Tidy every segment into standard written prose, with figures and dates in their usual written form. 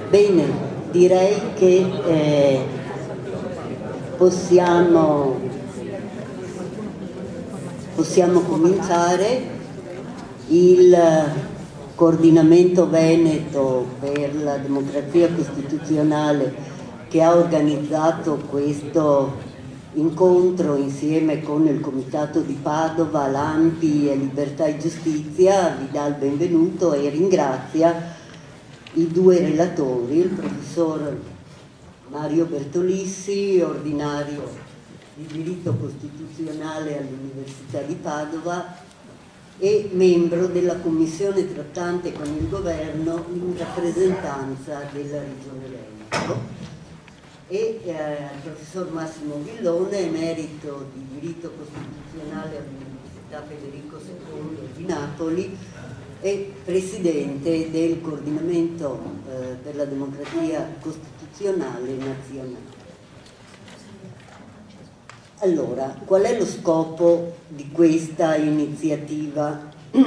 Bene, direi che possiamo cominciare. Il Coordinamento Veneto per la Democrazia Costituzionale, che ha organizzato questo incontro insieme con il Comitato di Padova, l'ANPI e Libertà e Giustizia, vi dà il benvenuto e ringrazia i due relatori, il professor Mario Bertolissi, ordinario di diritto costituzionale all'Università di Padova e membro della commissione trattante con il governo in rappresentanza della Regione Veneto, e il professor Massimo Villone, emerito di diritto costituzionale all'Università Federico II di Napoli e presidente del Coordinamento per la Democrazia Costituzionale Nazionale. Allora, qual è lo scopo di questa iniziativa? È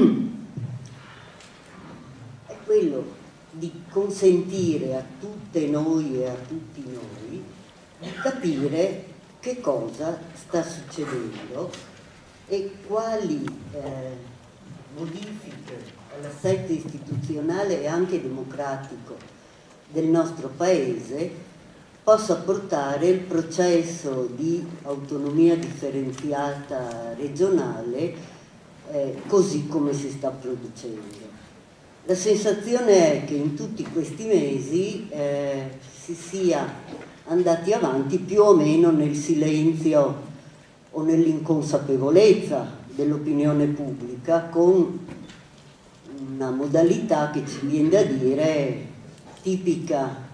quello di consentire a tutte noi e a tutti noi di capire che cosa sta succedendo e quali modifiche all'assetto istituzionale e anche democratico del nostro Paese possa portare il processo di autonomia differenziata regionale così come si sta producendo. La sensazione è che in tutti questi mesi si sia andati avanti più o meno nel silenzio o nell'inconsapevolezza dell'opinione pubblica, con una modalità che ci viene da dire tipica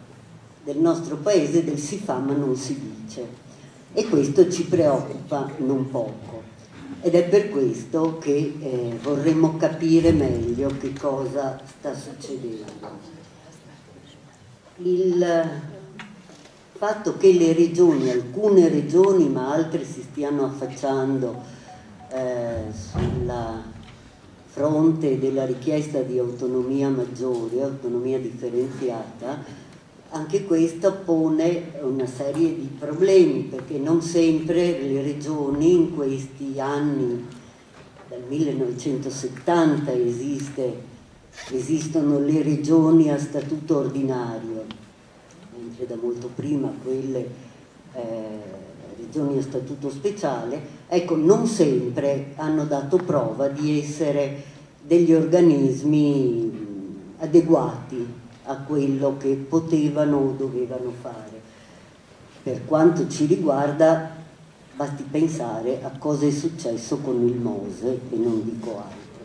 del nostro paese, del si fa ma non si dice, e questo ci preoccupa non poco, ed è per questo che vorremmo capire meglio che cosa sta succedendo. Il fatto che le regioni, alcune regioni ma altre si stiano affacciando sulla fronte della richiesta di autonomia maggiore, autonomia differenziata, anche questo pone una serie di problemi, perché non sempre le regioni in questi anni, dal 1970 esistono le regioni a statuto ordinario, mentre da molto prima quelle regioni a statuto speciale, ecco, non sempre hanno dato prova di essere degli organismi adeguati a quello che potevano o dovevano fare. Per quanto ci riguarda, basti pensare a cosa è successo con il MOSE e non dico altro.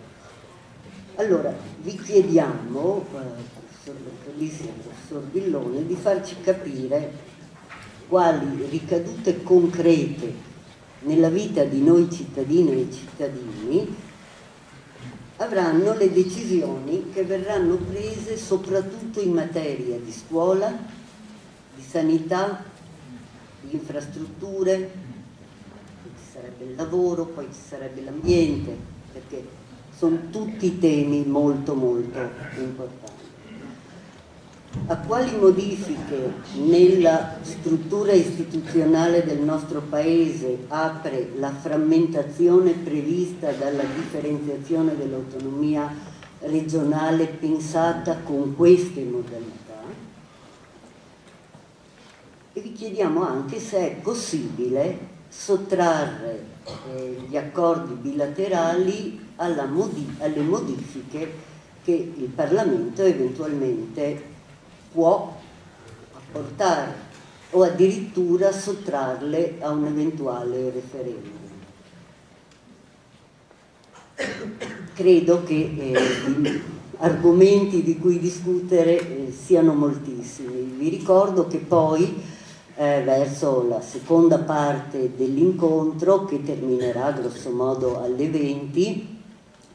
Allora, vi chiediamo, professor Bertolissi e professor Villone, di farci capire quali ricadute concrete nella vita di noi cittadine e cittadini avranno le decisioni che verranno prese soprattutto in materia di scuola, di sanità, di infrastrutture, ci sarebbe il lavoro, poi ci sarebbe l'ambiente, perché sono tutti temi molto molto importanti. A quali modifiche nella struttura istituzionale del nostro Paese apre la frammentazione prevista dalla differenziazione dell'autonomia regionale pensata con queste modalità? E vi chiediamo anche se è possibile sottrarre gli accordi bilaterali alle modifiche che il Parlamento eventualmente può apportare o addirittura sottrarle a un eventuale referendum. Credo che gli argomenti di cui discutere siano moltissimi. Vi ricordo che poi verso la seconda parte dell'incontro, che terminerà grosso modo alle 20,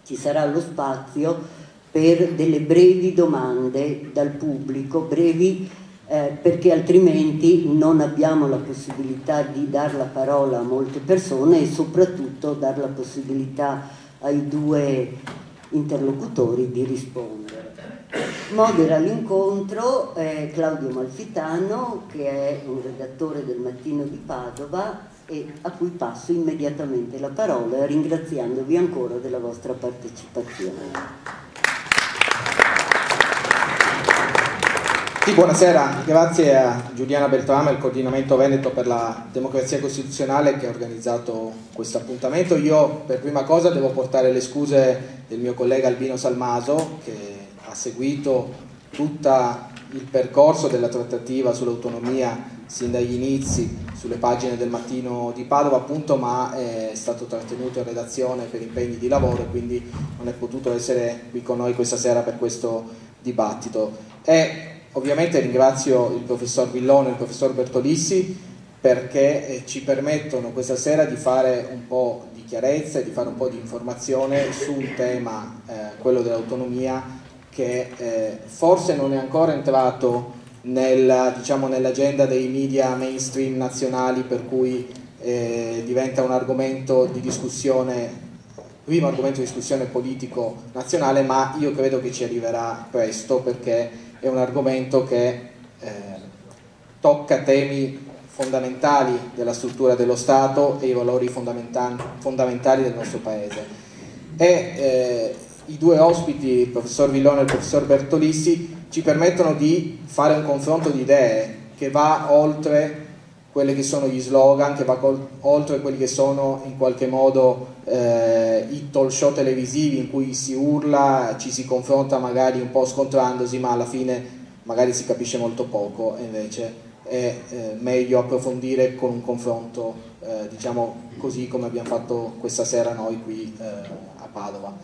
ci sarà lo spazio per delle brevi domande dal pubblico, brevi perché altrimenti non abbiamo la possibilità di dar la parola a molte persone e soprattutto dar la possibilità ai due interlocutori di rispondere. Modera l'incontro Claudio Malfitano, che è un redattore del Mattino di Padova e a cui passo immediatamente la parola, ringraziandovi ancora della vostra partecipazione. Sì, buonasera, grazie a Giuliana Beltrame e al Coordinamento Veneto per la Democrazia Costituzionale che ha organizzato questo appuntamento. Io per prima cosa devo portare le scuse del mio collega Albino Salmaso, che ha seguito tutto il percorso della trattativa sull'autonomia sin dagli inizi sulle pagine del Mattino di Padova, appunto, ma è stato trattenuto in redazione per impegni di lavoro e quindi non è potuto essere qui con noi questa sera per questo dibattito. Ovviamente ringrazio il professor Villone e il professor Bertolissi perché ci permettono questa sera di fare un po' di chiarezza e di fare un po' di informazione su un tema, quello dell'autonomia, che forse non è ancora entrato nell'agenda dei media mainstream nazionali, per cui diventa un argomento di discussione, primo argomento di discussione politico nazionale, ma io credo che ci arriverà presto perché è un argomento che tocca temi fondamentali della struttura dello Stato e i valori fondamentali del nostro Paese. I due ospiti, il professor Villone e il professor Bertolissi, ci permettono di fare un confronto di idee che va oltre quelli che sono gli slogan, che va oltre quelli che sono in qualche modo i talk show televisivi in cui si urla, ci si confronta magari un po' scontrandosi, ma alla fine magari si capisce molto poco, e invece è meglio approfondire con un confronto, diciamo così come abbiamo fatto questa sera noi qui a Padova.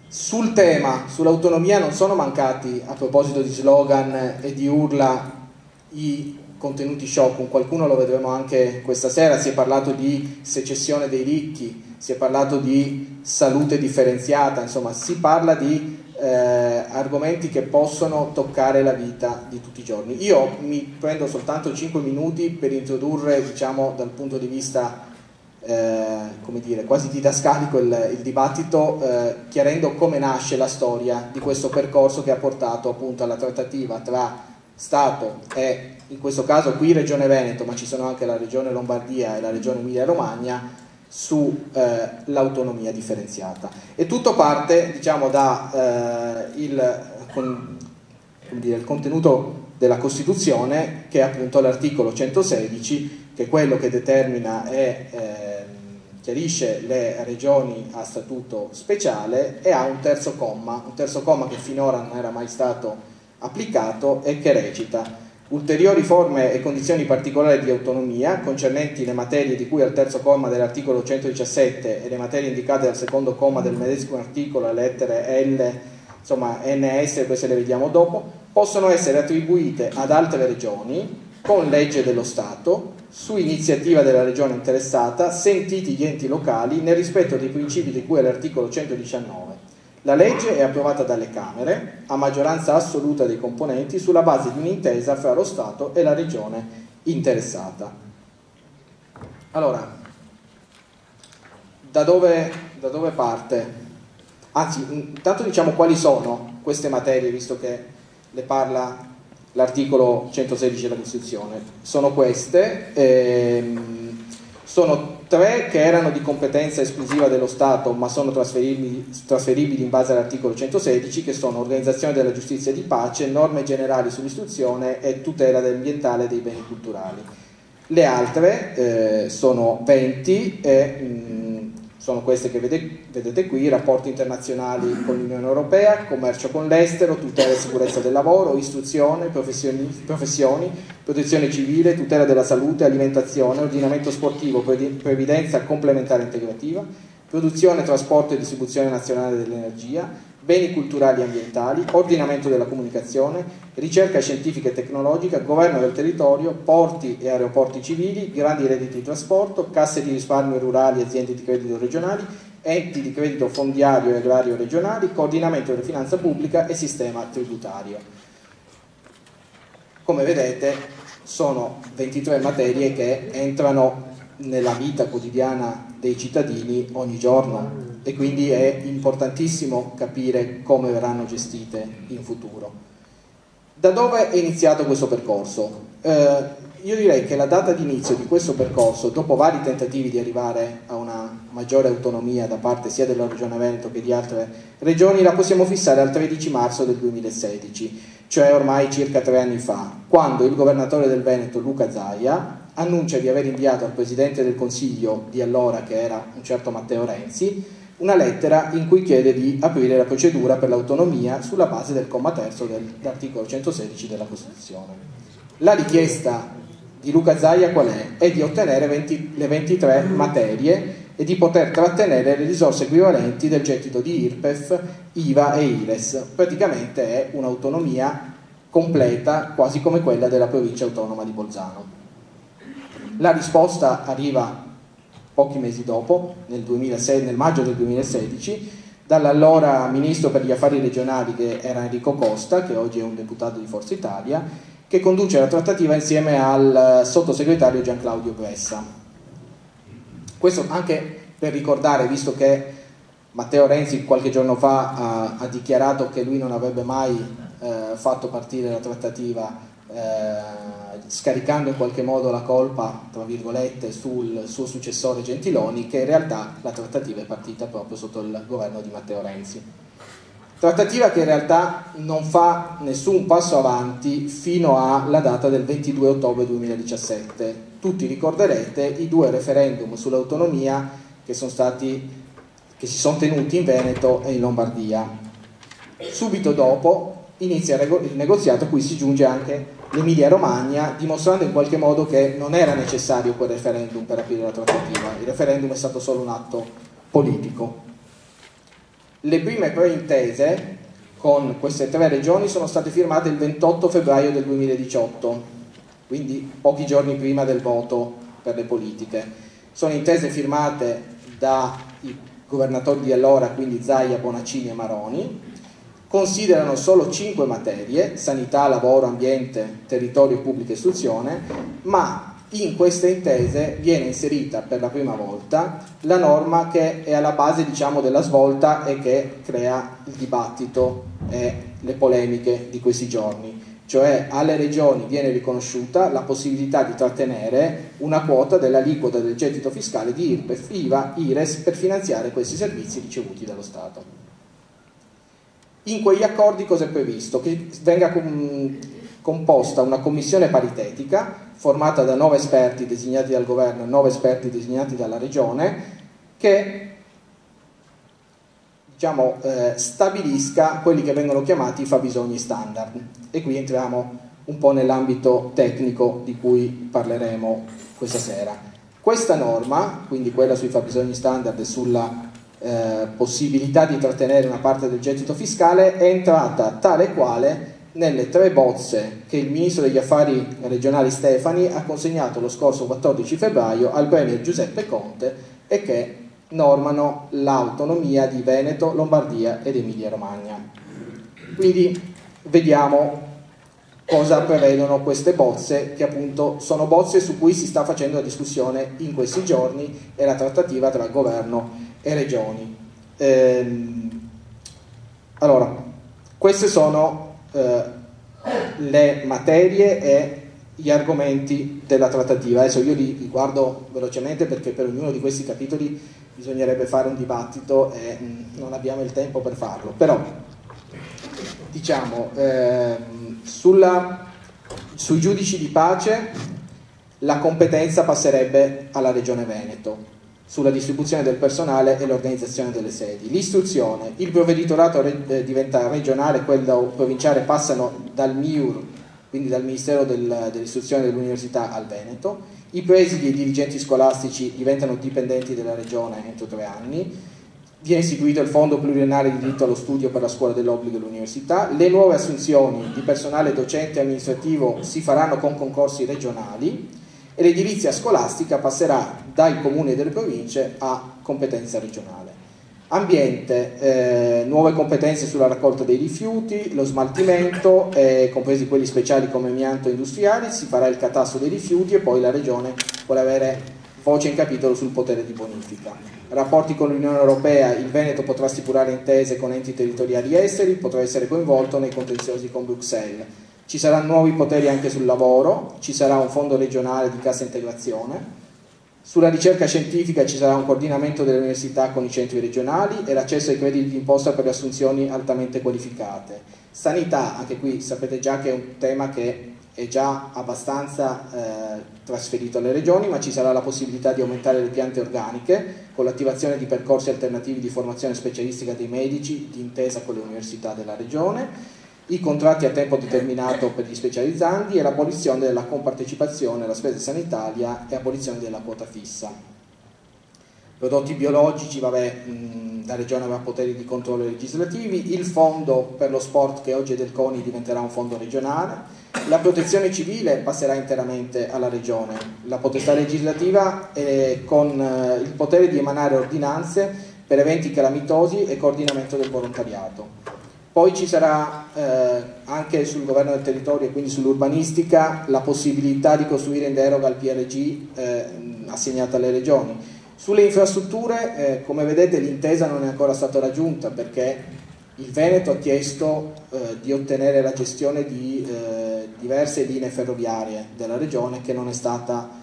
Sul tema, sull'autonomia, non sono mancati, a proposito di slogan e di urla, i contenuti shock. Con qualcuno lo vedremo anche questa sera. Si è parlato di secessione dei ricchi, si è parlato di salute differenziata, insomma si parla di argomenti che possono toccare la vita di tutti i giorni. Io mi prendo soltanto 5 minuti per introdurre, diciamo, dal punto di vista come dire, quasi didascalico il dibattito, chiarendo come nasce la storia di questo percorso che ha portato appunto alla trattativa tra Stato e, in questo caso qui Regione Veneto, ma ci sono anche la Regione Lombardia e la Regione Emilia-Romagna, su l'autonomia differenziata. E tutto parte, diciamo, da il contenuto della Costituzione, che è appunto l'articolo 116, che è quello che determina e chiarisce le regioni a statuto speciale, e ha un terzo comma che finora non era mai stato applicato e che recita: ulteriori forme e condizioni particolari di autonomia concernenti le materie di cui al terzo comma dell'articolo 117 e le materie indicate dal secondo comma del medesimo articolo, le lettere L, insomma NS, queste le vediamo dopo, possono essere attribuite ad altre regioni con legge dello Stato su iniziativa della regione interessata, sentiti gli enti locali, nel rispetto dei principi di cui all'articolo 119. La legge è approvata dalle Camere a maggioranza assoluta dei componenti sulla base di un'intesa fra lo Stato e la regione interessata. Allora, da dove parte? Anzi, intanto diciamo quali sono queste materie, visto che le parla l'articolo 116 della Costituzione. Sono queste, sono 3 che erano di competenza esclusiva dello Stato, ma sono trasferibili in base all'articolo 116, che sono organizzazione della giustizia di pace, norme generali sull'istruzione e tutela ambientale dei beni culturali. Le altre sono 20 e sono queste che vedete qui: rapporti internazionali con l'Unione Europea, commercio con l'estero, tutela e sicurezza del lavoro, istruzione, professioni, protezione civile, tutela della salute, alimentazione, ordinamento sportivo, previdenza complementare integrativa, produzione, trasporto e distribuzione nazionale dell'energia, beni culturali e ambientali, ordinamento della comunicazione, ricerca scientifica e tecnologica, governo del territorio, porti e aeroporti civili, grandi redditi di trasporto, casse di risparmio rurali, aziende di credito regionali, enti di credito fondiario e agrario regionali, coordinamento della finanza pubblica e sistema tributario. Come vedete, sono 23 materie che entrano nella vita quotidiana dei cittadini ogni giorno. e quindi è importantissimo capire come verranno gestite in futuro. Da dove è iniziato questo percorso? Io direi che la data di inizio di questo percorso, dopo vari tentativi di arrivare a una maggiore autonomia da parte sia della Regione Veneto che di altre regioni, la possiamo fissare al 13 marzo del 2016, cioè ormai circa 3 anni fa, quando il governatore del Veneto, Luca Zaia, annuncia di aver inviato al Presidente del Consiglio di allora, che era un certo Matteo Renzi, una lettera in cui chiede di aprire la procedura per l'autonomia sulla base del comma terzo dell'articolo 116 della Costituzione. La richiesta di Luca Zaia qual è? È di ottenere le 23 materie e di poter trattenere le risorse equivalenti del gettito di IRPEF, IVA e IRES. Praticamente è un'autonomia completa, quasi come quella della provincia autonoma di Bolzano. La risposta arriva pochi mesi dopo, nel maggio del 2016, dall'allora ministro per gli affari regionali, che era Enrico Costa, che oggi è un deputato di Forza Italia, che conduce la trattativa insieme al sottosegretario Gian Claudio Bressa. Questo anche per ricordare, visto che Matteo Renzi qualche giorno fa ha dichiarato che lui non avrebbe mai fatto partire la trattativa, scaricando in qualche modo la colpa, tra virgolette, sul suo successore Gentiloni, che in realtà la trattativa è partita proprio sotto il governo di Matteo Renzi. Trattativa che in realtà non fa nessun passo avanti fino alla data del 22 ottobre 2017. Tutti ricorderete i 2 referendum sull'autonomia che si sono tenuti in Veneto e in Lombardia. Subito dopo inizia il negoziato, a cui si giunge anche l'Emilia Romagna, dimostrando in qualche modo che non era necessario quel referendum per aprire la trattativa. Il referendum è stato solo un atto politico. Le prime preintese con queste 3 regioni sono state firmate il 28 febbraio del 2018, quindi pochi giorni prima del voto per le politiche. Sono intese firmate dai governatori di allora, quindi Zaia, Bonaccini e Maroni, considerano solo 5 materie: sanità, lavoro, ambiente, territorio, pubblica istruzione, ma in queste intese viene inserita per la prima volta la norma che è alla base, diciamo, della svolta e che crea il dibattito e le polemiche di questi giorni, cioè alle regioni viene riconosciuta la possibilità di trattenere una quota dell'aliquota del gettito fiscale di IRPEF, IVA, IRES per finanziare questi servizi ricevuti dallo Stato. In quegli accordi cosa è previsto? Che venga composta una commissione paritetica formata da 9 esperti designati dal governo e 9 esperti designati dalla regione, che stabilisca quelli che vengono chiamati i fabbisogni standard. E qui entriamo un po' nell'ambito tecnico di cui parleremo questa sera. Questa norma, quindi quella sui fabbisogni standard e sulla possibilità di trattenere una parte del gettito fiscale, è entrata tale quale nelle 3 bozze che il ministro degli affari regionali Stefani ha consegnato lo scorso 14 febbraio al premier Giuseppe Conte e che normano l'autonomia di Veneto, Lombardia ed Emilia Romagna. Quindi vediamo cosa prevedono queste bozze, che appunto sono bozze su cui si sta facendo la discussione in questi giorni e la trattativa tra governo e regioni. Allora, queste sono le materie e gli argomenti della trattativa. Adesso io li guardo velocemente perché per ognuno di questi capitoli bisognerebbe fare un dibattito e non abbiamo il tempo per farlo, però diciamo sui giudici di pace la competenza passerebbe alla Regione Veneto sulla distribuzione del personale e l'organizzazione delle sedi. L'istruzione, il provveditorato diventa regionale e quello provinciale passano dal MIUR, quindi dal Ministero dell'Istruzione e dell'Università, al Veneto. I presidi e i dirigenti scolastici diventano dipendenti della Regione entro 3 anni. Viene istituito il Fondo Pluriennale di Diritto allo Studio per la Scuola dell'Obbligo e l'Università. Le nuove assunzioni di personale docente e amministrativo si faranno con concorsi regionali e l'edilizia scolastica passerà dai comuni e delle province a competenza regionale. Ambiente, nuove competenze sulla raccolta dei rifiuti, lo smaltimento, compresi quelli speciali come amianto industriali, si farà il catasto dei rifiuti e poi la Regione vuole avere voce in capitolo sul potere di bonifica. Rapporti con l'Unione Europea, il Veneto potrà stipulare intese con enti territoriali esteri, potrà essere coinvolto nei contenziosi con Bruxelles. Ci saranno nuovi poteri anche sul lavoro, ci sarà un fondo regionale di cassa integrazione. Sulla ricerca scientifica ci sarà un coordinamento delle università con i centri regionali e l'accesso ai crediti d'imposta per le assunzioni altamente qualificate. Sanità, anche qui sapete già che è un tema che è già abbastanza trasferito alle regioni, ma ci sarà la possibilità di aumentare le piante organiche con l'attivazione di percorsi alternativi di formazione specialistica dei medici d'intesa con le università della regione, i contratti a tempo determinato per gli specializzandi e l'abolizione della compartecipazione alla spesa sanitaria e abolizione della quota fissa. Prodotti biologici, la regione avrà poteri di controllo legislativi, il fondo per lo sport che oggi è del CONI diventerà un fondo regionale, la protezione civile passerà interamente alla regione, la potestà legislativa con il potere di emanare ordinanze per eventi calamitosi e coordinamento del volontariato. Poi ci sarà anche sul governo del territorio e quindi sull'urbanistica la possibilità di costruire in deroga al PRG assegnata alle regioni. Sulle infrastrutture, come vedete, l'intesa non è ancora stata raggiunta perché il Veneto ha chiesto di ottenere la gestione di diverse linee ferroviarie della regione che non è stata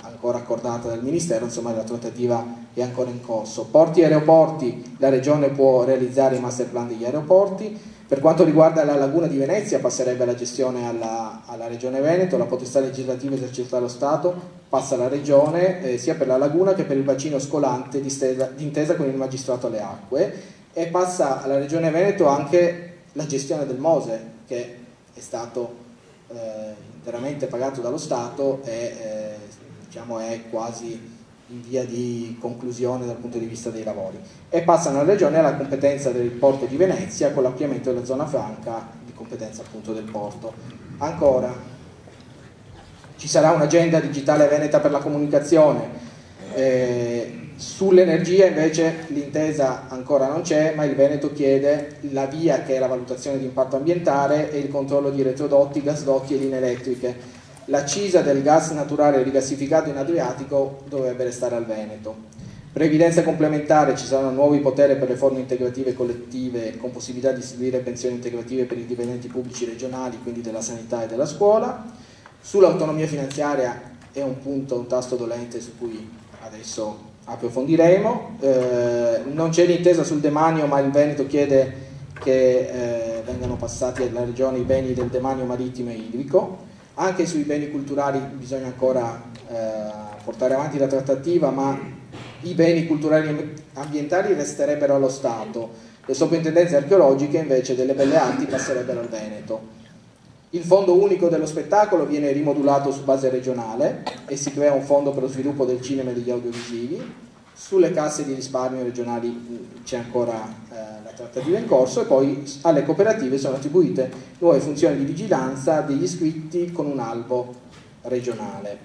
ancora accordata dal Ministero, insomma la trattativa è ancora in corso. Porti e aeroporti, la regione può realizzare i master plan degli aeroporti. Per quanto riguarda la laguna di Venezia passerebbe la gestione alla regione Veneto, la potestà legislativa esercitata dallo Stato passa alla regione sia per la laguna che per il bacino scolante d'intesa con il magistrato alle acque, e passa alla regione Veneto anche la gestione del Mose che è stato interamente pagato dallo Stato e diciamo è quasi in via di conclusione dal punto di vista dei lavori, e passano alla regione alla competenza del porto di Venezia con l'ampliamento della zona franca di competenza appunto del porto. Ancora ci sarà un'agenda digitale veneta per la comunicazione. Sull'energia invece l'intesa ancora non c'è, ma il Veneto chiede la VIA, che è la valutazione di impatto ambientale, e il controllo di elettrodotti, gasdotti e linee elettriche. L'accisa del gas naturale rigassificato in Adriatico dovrebbe restare al Veneto. Previdenza complementare, ci saranno nuovi poteri per le forme integrative collettive con possibilità di istituire pensioni integrative per i dipendenti pubblici regionali, quindi della sanità e della scuola. Sull'autonomia finanziaria è un tasto dolente su cui adesso approfondiremo. Non c'è l'intesa sul demanio, ma il Veneto chiede che vengano passati alla regione i beni del demanio marittimo e idrico. Anche sui beni culturali bisogna ancora portare avanti la trattativa, ma i beni culturali e ambientali resterebbero allo Stato, le soprintendenze archeologiche invece delle belle arti passerebbero al Veneto. Il fondo unico dello spettacolo viene rimodulato su base regionale e si crea un fondo per lo sviluppo del cinema e degli audiovisivi. Sulle casse di risparmio regionali c'è ancora la trattativa in corso, e poi alle cooperative sono attribuite nuove funzioni di vigilanza degli iscritti con un albo regionale.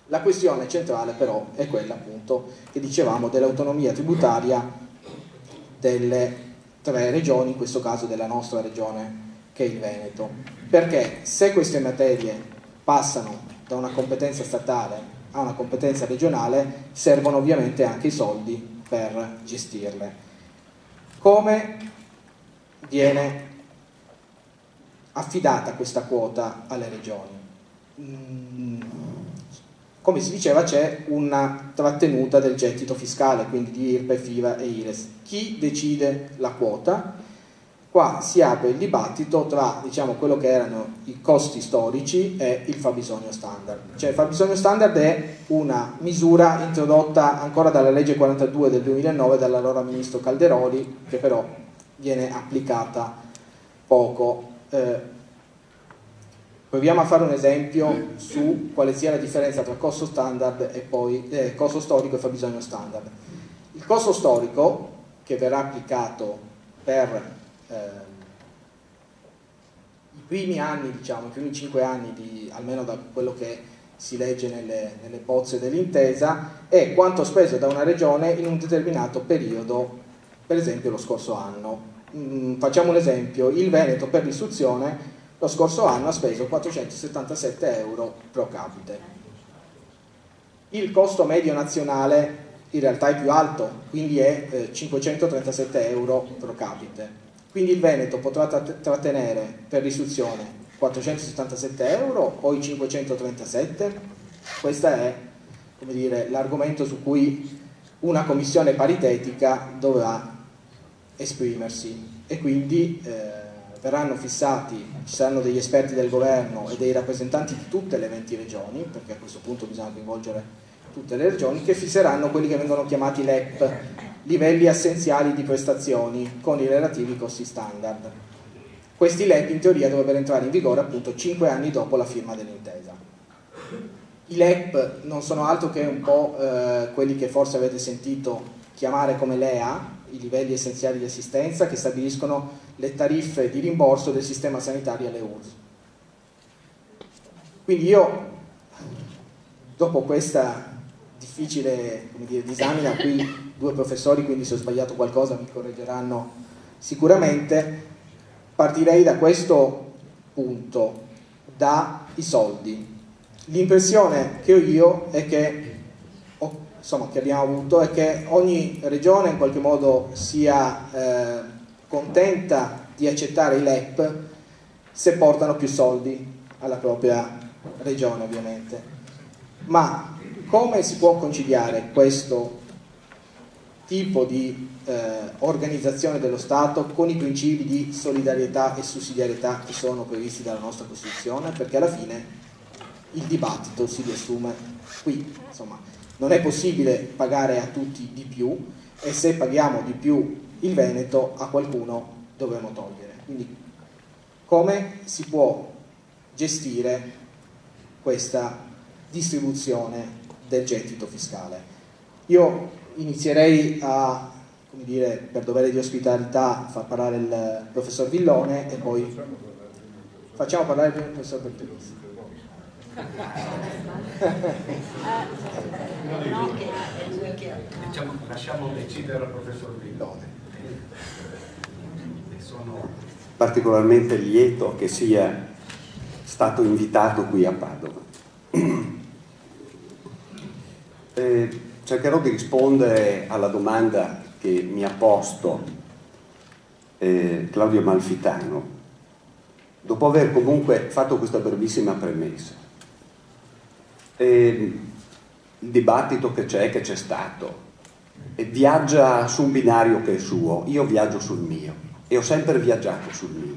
La questione centrale però è quella appunto che dicevamo dell'autonomia tributaria delle tre regioni, in questo caso della nostra regione che è il Veneto, perché se queste materie passano da una competenza statale a una competenza regionale servono ovviamente anche i soldi per gestirle. Come viene affidata questa quota alle regioni? Come si diceva, c'è una trattenuta del gettito fiscale, quindi di IRPEF, IVA e IRES. Chi decide la quota? Qua si apre il dibattito tra, diciamo, quello che erano i costi storici e il fabbisogno standard. Cioè il fabbisogno standard è una misura introdotta ancora dalla legge 42 del 2009 dall'allora ministro Calderoli, che però viene applicata poco. Proviamo a fare un esempio su quale sia la differenza tra costo standard e poi costo storico e fabbisogno standard. Il costo storico, che verrà applicato per i primi anni, diciamo, i primi 5 anni, almeno da quello che si legge nelle bozze dell'intesa, è quanto speso da una regione in un determinato periodo, per esempio lo scorso anno. Facciamo un esempio: il Veneto per l'istruzione lo scorso anno ha speso 477 euro pro capite. Il costo medio nazionale in realtà è più alto, quindi è 537 euro pro capite. Quindi il Veneto potrà trattenere per l'istruzione 477 euro o i 537? Questo è, come dire, l'argomento su cui una commissione paritetica dovrà esprimersi, e quindi verranno fissati, ci saranno degli esperti del governo e dei rappresentanti di tutte le 20 regioni, perché a questo punto bisogna coinvolgere tutte le regioni, che fisseranno quelli che vengono chiamati LEP, livelli essenziali di prestazioni, con i relativi costi standard. Questi LEP in teoria dovrebbero entrare in vigore appunto 5 anni dopo la firma dell'intesa. I LEP non sono altro che un po' quelli che forse avete sentito chiamare come LEA, i livelli essenziali di assistenza, che stabiliscono le tariffe di rimborso del sistema sanitario alle URSS. Quindi io, dopo questa difficile, come dire, disamina, qui 2 professori, quindi se ho sbagliato qualcosa mi correggeranno sicuramente, partirei da questo punto, dai soldi. L'impressione che ho io è che, insomma, che abbiamo avuto, è che ogni regione in qualche modo sia contenta di accettare i LEP se portano più soldi alla propria regione, ovviamente. Ma come si può conciliare questo tipo di organizzazione dello Stato con i principi di solidarietà e sussidiarietà che sono previsti dalla nostra Costituzione? Perché alla fine il dibattito si riassume qui. Insomma, non è possibile pagare a tutti di più, e se paghiamo di più il Veneto, a qualcuno dovremo togliere. Quindi come si può gestire questa distribuzione del gettito fiscale? Io inizierei a, come dire, per dovere di ospitalità, a far parlare il professor Villone, e poi facciamo parlare prima il professor Bertoluzzi. Diciamo, lasciamo decidere al professor Villone. Sono particolarmente lieto che sia stato invitato qui a Padova. Cercherò di rispondere alla domanda che mi ha posto Claudio Malfitano, dopo aver comunque fatto questa brevissima premessa. Il dibattito che c'è stato, viaggia su un binario che è suo, io viaggio sul mio e ho sempre viaggiato sul mio.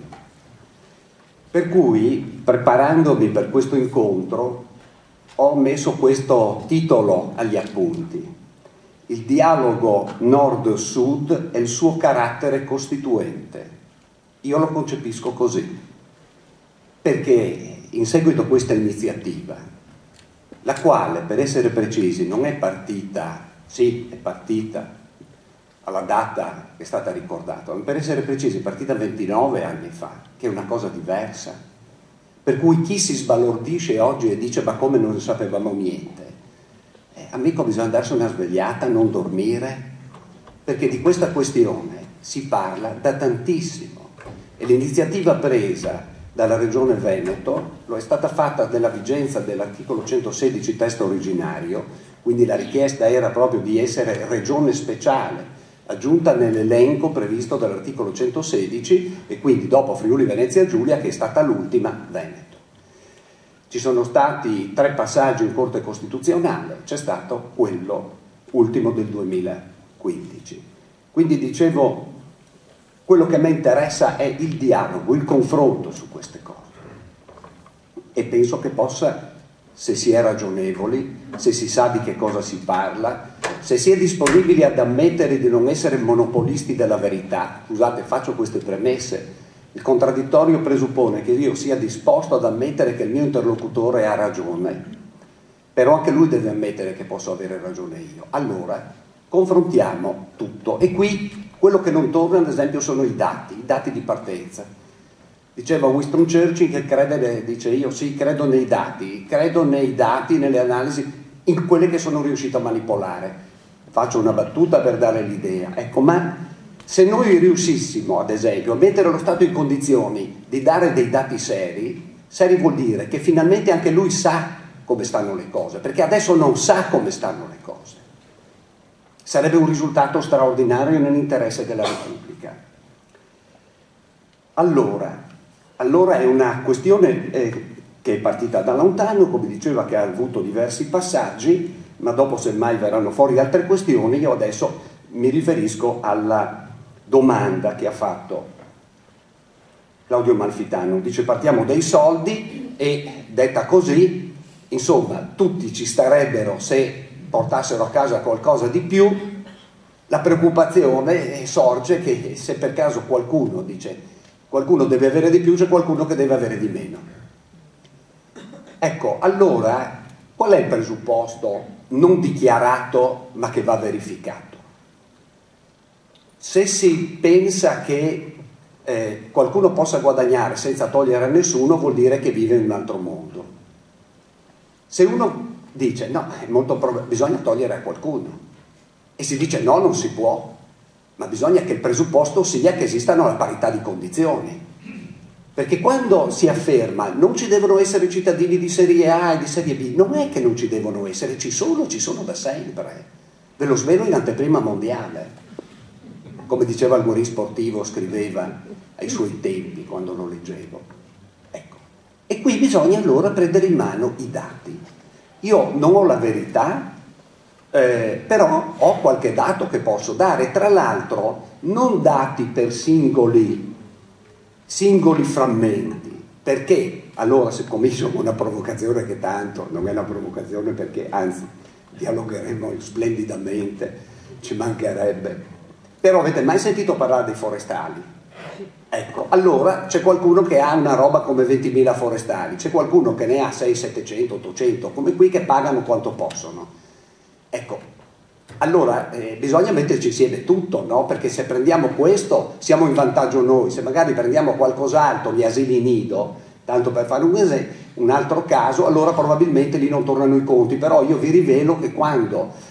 Per cui, preparandomi per questo incontro, ho messo questo titolo agli appunti: il dialogo nord-sud e il suo carattere costituente. Io lo concepisco così, perché in seguito a questa iniziativa, la quale, per essere precisi, non è partita, sì, è partita alla data che è stata ricordata, ma per essere precisi è partita 29 anni fa, che è una cosa diversa. Per cui chi si sbalordisce oggi e dice ma come non sapevamo niente, amico, bisogna darsi una svegliata, non dormire, perché di questa questione si parla da tantissimo, e l'iniziativa presa dalla Regione Veneto lo è stata fatta nella vigenza dell'articolo 116 testo originario, quindi la richiesta era proprio di essere regione speciale, aggiunta nell'elenco previsto dall'articolo 116, e quindi dopo Friuli Venezia Giulia, che è stata l'ultima, Veneto. Ci sono stati 3 passaggi in Corte Costituzionale, c'è stato quello ultimo del 2015. Quindi dicevo, quello che mi interessa è il dialogo, il confronto su queste cose, e penso che possa, se si è ragionevoli, se si sa di che cosa si parla, se si è disponibili ad ammettere di non essere monopolisti della verità. Scusate, faccio queste premesse. Il contraddittorio presuppone che io sia disposto ad ammettere che il mio interlocutore ha ragione, però anche lui deve ammettere che posso avere ragione io. Allora confrontiamo tutto, e qui quello che non torna, ad esempio, sono i dati di partenza. Diceva Winston Churchill che crede, dice io sì, credo nei dati, nelle analisi, in quelle che sono riuscito a manipolare. Faccio una battuta per dare l'idea, ecco, ma se noi riuscissimo, ad esempio, a mettere lo Stato in condizioni di dare dei dati seri vuol dire che finalmente anche lui sa come stanno le cose, perché adesso non sa come stanno le cose. Sarebbe un risultato straordinario nell'interesse della Repubblica. Allora è una questione che è partita da lontano, come diceva, che ha avuto diversi passaggi, ma dopo semmai verranno fuori altre questioni. Io adesso mi riferisco alla domanda che ha fatto Claudio Malfitano. Dice: partiamo dai soldi, e detta così, insomma, tutti ci starebbero se portassero a casa qualcosa di più. La preoccupazione sorge che se per caso qualcuno dice qualcuno deve avere di più, c'è qualcuno che deve avere di meno. Ecco, allora qual è il presupposto non dichiarato ma che va verificato? Se si pensa che qualcuno possa guadagnare senza togliere a nessuno, vuol dire che vive in un altro mondo. Se uno dice no, bisogna togliere a qualcuno, e si dice no, non si può, ma bisogna che il presupposto sia che esistano la parità di condizioni, perché quando si afferma non ci devono essere cittadini di serie A e di serie B, non è che non ci devono essere, ci sono da sempre. Ve lo svelo in anteprima mondiale, come diceva il Guerrier Sportivo, scriveva ai suoi tempi quando lo leggevo. Ecco. E qui bisogna allora prendere in mano i dati. Io non ho la verità, però ho qualche dato che posso dare, tra l'altro non dati per singoli frammenti, perché allora, se comincio con una provocazione, che tanto non è una provocazione, perché anzi dialogheremo splendidamente, ci mancherebbe, però avete mai sentito parlare dei forestali? Ecco, allora c'è qualcuno che ha una roba come 20.000 forestali, c'è qualcuno che ne ha 600, 700, 800, come qui, che pagano quanto possono. Ecco, allora bisogna metterci insieme tutto, no? Perché se prendiamo questo siamo in vantaggio noi, se magari prendiamo qualcos'altro, gli asili nido, tanto per fare un altro caso, allora probabilmente lì non tornano i conti. Però io vi rivelo che quando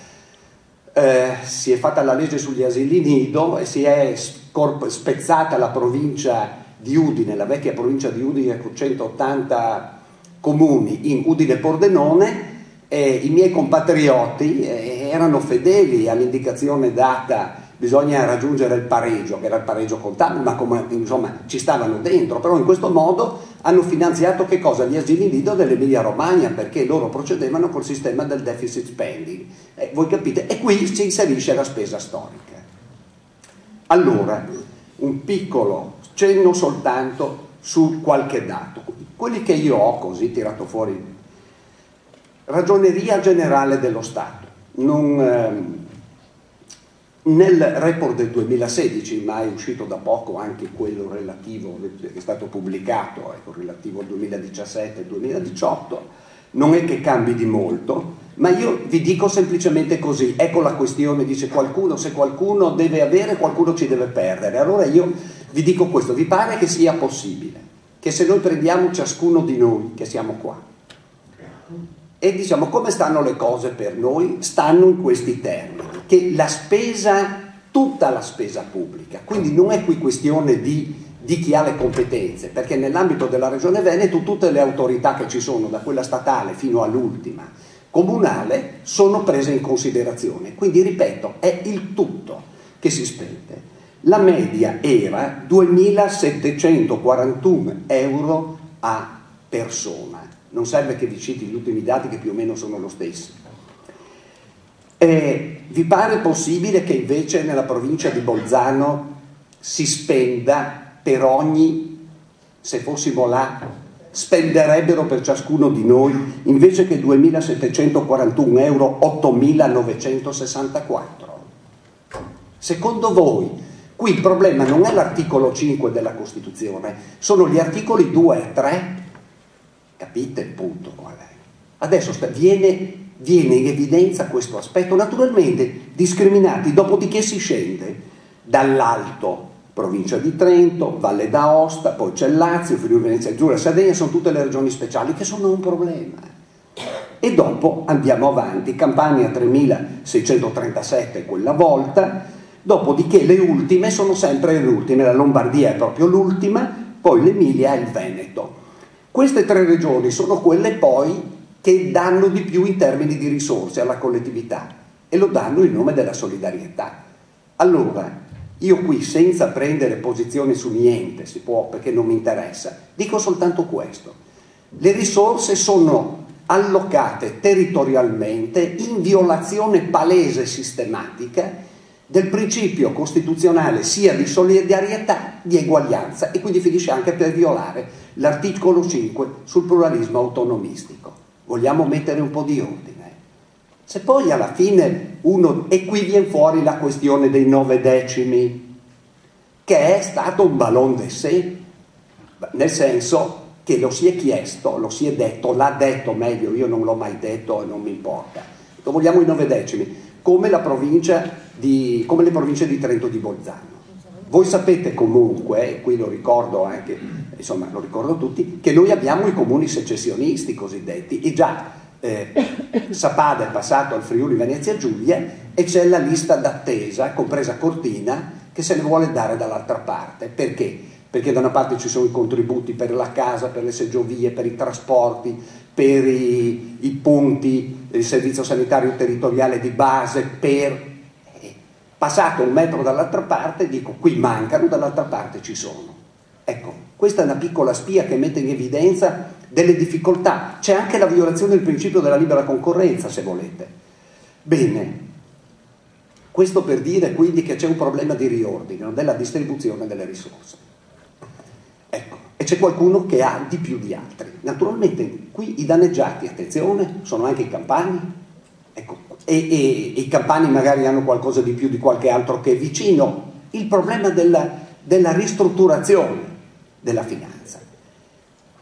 si è fatta la legge sugli asili nido e si è spezzata la provincia di Udine, la vecchia provincia di Udine con 180 comuni, in Udine Pordenone, i miei compatrioti erano fedeli all'indicazione data: bisogna raggiungere il pareggio, che era il pareggio contabile, ma come, insomma, ci stavano dentro. Però in questo modo hanno finanziato che cosa? Gli asili nido dell'Emilia Romagna, perché loro procedevano col sistema del deficit spending. Voi capite? E qui si inserisce la spesa storica. Allora, un piccolo cenno soltanto su qualche dato. Quelli che io ho così tirato fuori. Ragioneria Generale dello Stato. Nel report del 2016, ma è uscito da poco anche quello relativo, che è stato pubblicato, relativo al 2017 e 2018, non è che cambi di molto, ma io vi dico semplicemente così. Ecco la questione, dice qualcuno: se qualcuno deve avere, qualcuno ci deve perdere. Allora io vi dico questo: vi pare che sia possibile che, se noi prendiamo ciascuno di noi che siamo qua e diciamo come stanno le cose per noi, stanno in questi termini, che la spesa, tutta la spesa pubblica, quindi non è qui questione di chi ha le competenze, perché nell'ambito della Regione Veneto tutte le autorità che ci sono, da quella statale fino all'ultima comunale, sono prese in considerazione. Quindi, ripeto, è il tutto che si spende. La media era 2.741 euro a persona. Non serve che vi citi gli ultimi dati, che più o meno sono lo stesso. Vi pare possibile che invece nella provincia di Bolzano si spenda per ogni, se fossimo là, spenderebbero per ciascuno di noi, invece che 2.741 euro, 8.964? Secondo voi, qui il problema non è l'articolo 5 della Costituzione, sono gli articoli 2 e 3? Capite il punto qual è? Adesso viene in evidenza questo aspetto, naturalmente discriminati, dopodiché si scende dall'alto, provincia di Trento, Valle d'Aosta, poi c'è Lazio, Friuli Venezia Giulia, Sardegna, sono tutte le regioni speciali che sono un problema. E dopo andiamo avanti, Campania 3.637 quella volta, dopodiché le ultime sono sempre le ultime, la Lombardia è proprio l'ultima, poi l'Emilia e il Veneto. Queste tre regioni sono quelle poi che danno di più in termini di risorse alla collettività e lo danno in nome della solidarietà. Allora, io qui, senza prendere posizione su niente, si può perché non mi interessa, dico soltanto questo: le risorse sono allocate territorialmente in violazione palese e sistematica del principio costituzionale sia di solidarietà, di eguaglianza, e quindi finisce anche per violare l'articolo 5 sul pluralismo autonomistico. Vogliamo mettere un po' di ordine. Se poi alla fine e qui viene fuori la questione dei 9 decimi, che è stato un ballon d'essai, nel senso che lo si è chiesto, lo si è detto, l'ha detto meglio, io non l'ho mai detto e non mi importa. Vogliamo i 9 decimi, come le province di Trento e di Bolzano. Voi sapete comunque, e qui lo ricordo anche, insomma lo ricordo tutti, che noi abbiamo i comuni secessionisti cosiddetti, e già Sappada è passato al Friuli Venezia Giulia e c'è la lista d'attesa, compresa Cortina, che se ne vuole dare dall'altra parte. Perché? Perché da una parte ci sono i contributi per la casa, per le seggiovie, per i trasporti, per i punti, il servizio sanitario territoriale di base, passato un metro dall'altra parte, dico qui mancano, dall'altra parte ci sono. Ecco, questa è una piccola spia che mette in evidenza delle difficoltà. C'è anche la violazione del principio della libera concorrenza, se volete. Bene, questo per dire quindi che c'è un problema di riordine della distribuzione delle risorse. Ecco, e c'è qualcuno che ha di più di altri. Naturalmente qui i danneggiati, attenzione, sono anche i campani. Ecco, e i campani magari hanno qualcosa di più di qualche altro che è vicino. Il problema della ristrutturazione della finanza.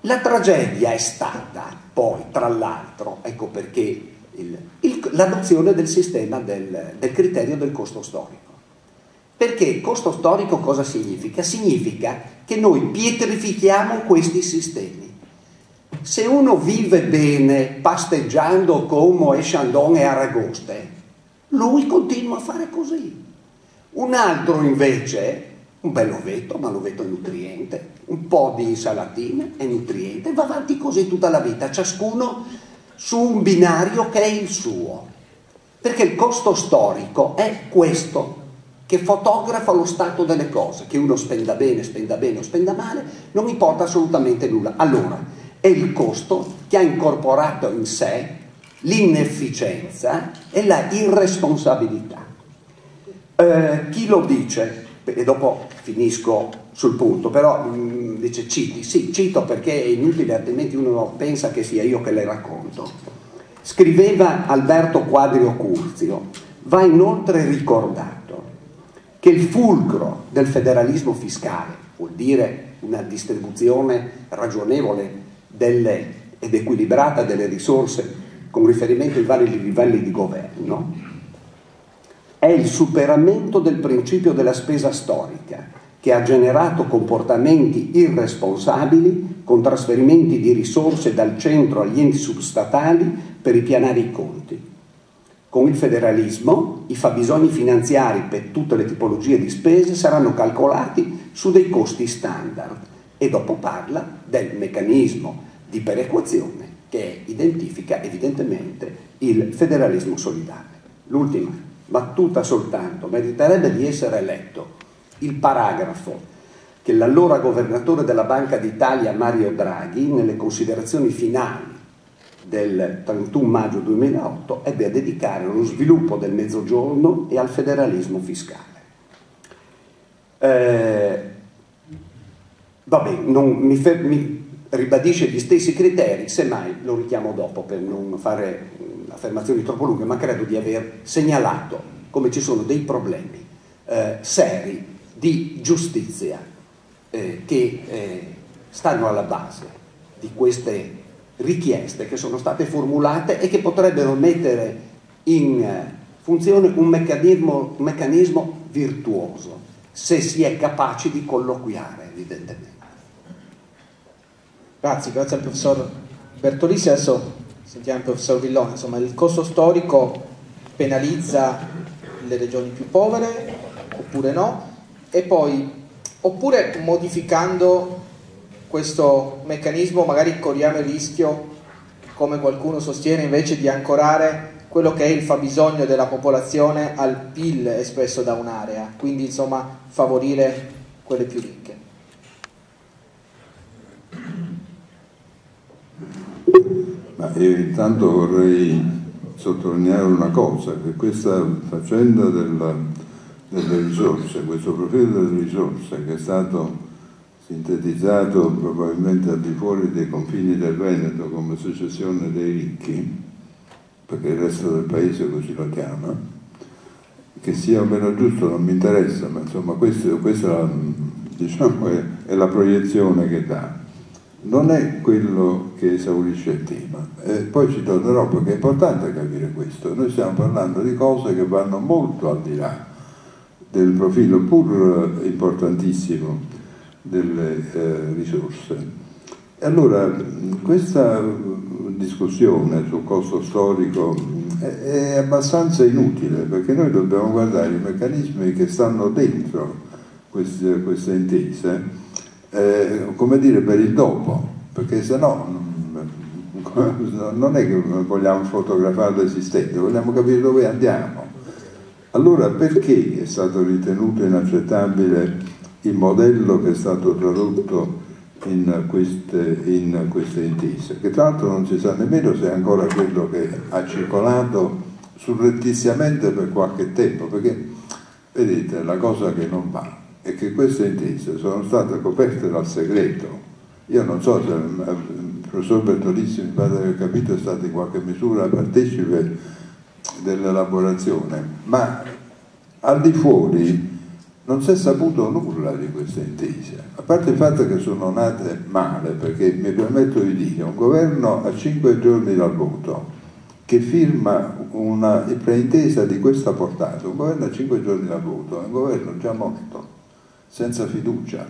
La tragedia è stata poi, tra l'altro, ecco perché l'adozione del sistema del criterio del costo storico. Perché costo storico cosa significa? Significa che noi pietrifichiamo questi sistemi. Se uno vive bene pasteggiando come Chandon e Aragoste, lui continua a fare così. Un altro invece, un bel ovetto, ma l'ovetto è nutriente, un po' di insalatine è nutriente, va avanti così tutta la vita, ciascuno su un binario che è il suo. Perché il costo storico è questo, che fotografa lo stato delle cose, che uno spenda bene o spenda male, non importa assolutamente nulla. Allora, è il costo che ha incorporato in sé l'inefficienza e la irresponsabilità. Chi lo dice? E dopo finisco sul punto, però dice citi, sì, cito perché è inutile, altrimenti uno pensa che sia io che le racconto. Scriveva Alberto Quadrio Curzio, va inoltre ricordato che il fulcro del federalismo fiscale, vuol dire una distribuzione ragionevole ed equilibrata delle risorse con riferimento ai vari livelli di governo, è il superamento del principio della spesa storica, che ha generato comportamenti irresponsabili con trasferimenti di risorse dal centro agli enti substatali per ripianare i conti. Con il federalismo i fabbisogni finanziari per tutte le tipologie di spese saranno calcolati su dei costi standard, e dopo parla del meccanismo di perequazione che identifica evidentemente il federalismo solidale. L'ultima battuta soltanto, meriterebbe di essere letto il paragrafo che l'allora governatore della Banca d'Italia Mario Draghi, nelle considerazioni finali del 31 maggio 2008, ebbe a dedicare allo sviluppo del Mezzogiorno e al federalismo fiscale. Mi ribadisce gli stessi criteri, semmai lo richiamo dopo per non fare affermazioni troppo lunghe, ma credo di aver segnalato come ci sono dei problemi seri di giustizia che stanno alla base di queste richieste che sono state formulate e che potrebbero mettere in funzione un meccanismo virtuoso, se si è capaci di colloquiare, evidentemente. Grazie al professor Bertolisi. Adesso sentiamo il professor Villone. Insomma, il costo storico penalizza le regioni più povere oppure no? E poi, oppure modificando questo meccanismo magari corriamo il rischio come qualcuno sostiene, invece di ancorare quello che è il fabbisogno della popolazione al PIL espresso da un'area, quindi insomma favorire quelle più ricche. Ma io intanto vorrei sottolineare una cosa, che questa faccenda delle risorse, questo profilo delle risorse che è stato sintetizzato probabilmente al di fuori dei confini del Veneto come secessione dei ricchi, perché il resto del paese così lo chiama, che sia o meno giusto non mi interessa, ma insomma questa diciamo, è la proiezione che dà. Non è quello che esaurisce il tema. Poi ci tornerò perché è importante capire questo. Noi stiamo parlando di cose che vanno molto al di là del profilo pur importantissimo delle risorse. E allora questa discussione sul costo storico è abbastanza inutile, perché noi dobbiamo guardare i meccanismi che stanno dentro queste intese, come dire, per il dopo, perché se no non è che vogliamo fotografare l'esistente, vogliamo capire dove andiamo. Allora perché è stato ritenuto inaccettabile il modello che è stato tradotto in queste intese, che tra l'altro non si sa nemmeno se è ancora quello che ha circolato surrettiziamente per qualche tempo, perché vedete, la cosa che non va è che queste intese sono state coperte dal segreto. Io non so se il professor Bertolisi, mi pare di aver capito, è stato in qualche misura partecipe dell'elaborazione, ma al di fuori non si è saputo nulla di queste intese, a parte il fatto che sono nate male, perché mi permetto di dire, un governo a 5 giorni dal voto che firma una preintesa di questa portata, un governo a 5 giorni dal voto, è un governo già morto, senza fiducia,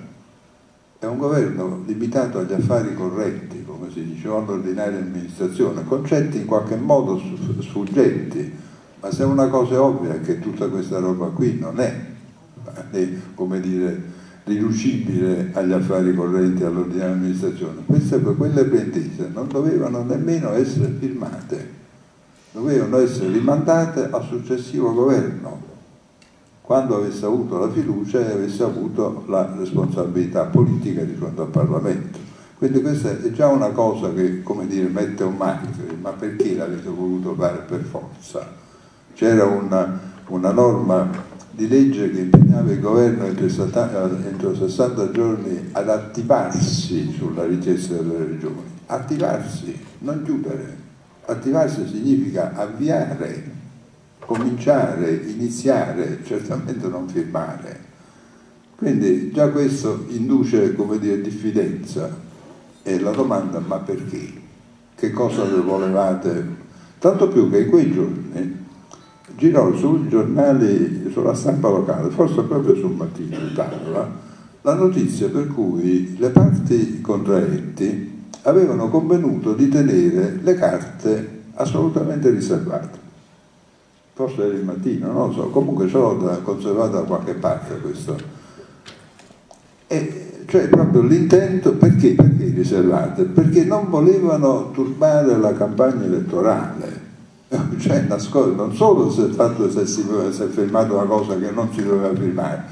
è un governo limitato agli affari correnti, come si diceva all'ordinaria amministrazione, concetti in qualche modo sfuggenti, ma se una cosa è ovvia è che tutta questa roba qui non è, come dire, riducibile agli affari correnti, all'ordinaria amministrazione. Quelle preintese non dovevano nemmeno essere firmate, dovevano essere rimandate al successivo governo, quando avesse avuto la fiducia e avesse avuto la responsabilità politica di fronte al Parlamento. Quindi questa è già una cosa che, come dire, mette un marchio, ma perché l'avete voluto fare per forza? C'era una norma di legge che impegnava il governo entro 60 giorni ad attivarsi sulla richiesta delle regioni. Attivarsi, non chiudere. Attivarsi significa avviare, cominciare, iniziare, certamente non firmare. Quindi già questo induce, come dire, diffidenza. E la domanda, ma perché? Che cosa le volevate? Tanto più che in quei giorni girò sui giornali, sulla stampa locale, forse proprio sul Mattino d'Italia, la notizia per cui le parti contraenti avevano convenuto di tenere le carte assolutamente riservate. Forse era il Mattino, non lo so, comunque ce l'ho conservato da qualche parte questo. E cioè proprio l'intento, perché riservate? Perché non volevano turbare la campagna elettorale. Cioè, non solo si è firmata una cosa che non si doveva firmare,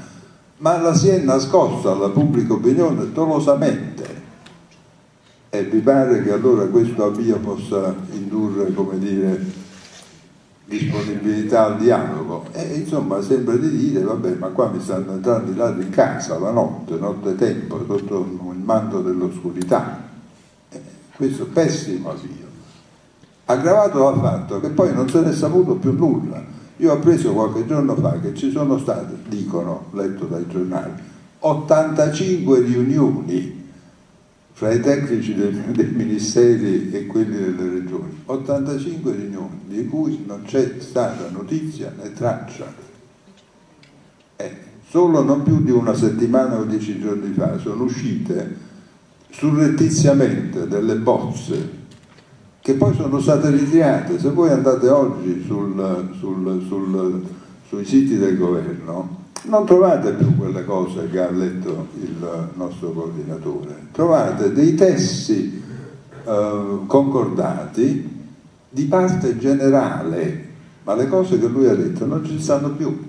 ma la si è nascosta alla pubblica opinione dolosamente. E vi pare che allora questo avvio possa indurre, come dire, disponibilità al dialogo? E insomma sembra di dire, vabbè, ma qua mi stanno entrando i ladri in casa la notte tempo, sotto il manto dell'oscurità. Questo è pessimo avvio, aggravato dal fatto che poi non se ne è saputo più nulla. Io ho appreso qualche giorno fa che ci sono state, dicono, letto dai giornali, 85 riunioni fra i tecnici dei ministeri e quelli delle regioni, 85 riunioni di cui non c'è stata notizia né traccia. Solo non più di una settimana o 10 giorni fa sono uscite surrettiziamente delle bozze che poi sono state ritirate. Se voi andate oggi sui siti del governo non trovate più quelle cose che ha letto il nostro coordinatore, trovate dei testi concordati di parte generale, ma le cose che lui ha detto non ci stanno più.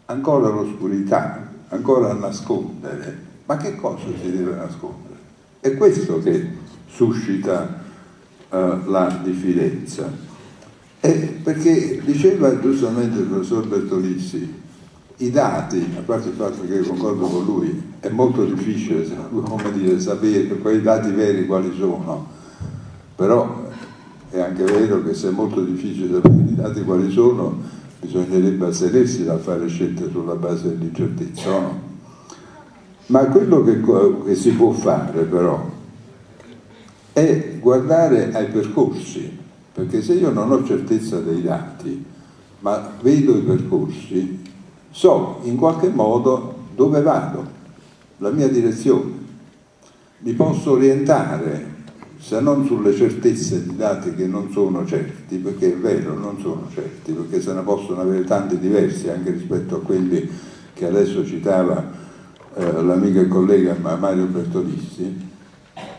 Ancora l'oscurità, ancora a nascondere. Ma che cosa si deve nascondere? È questo che suscita la diffidenza. Perché diceva giustamente il professor Bertolissi, i dati, a parte il fatto che concordo con lui, è molto difficile, come dire, sapere quei dati veri quali sono, però è anche vero che se è molto difficile sapere i dati quali sono, bisognerebbe astenersi dal fare scelte sulla base dell'incertezza, no? Ma quello che si può fare però è guardare ai percorsi, perché se io non ho certezza dei dati, ma vedo i percorsi, so in qualche modo dove vado, la mia direzione. Mi posso orientare, se non sulle certezze di dati che non sono certi, perché è vero, non sono certi, perché se ne possono avere tanti diversi anche rispetto a quelli che adesso citava l'amico e collega Mario Bertolissi,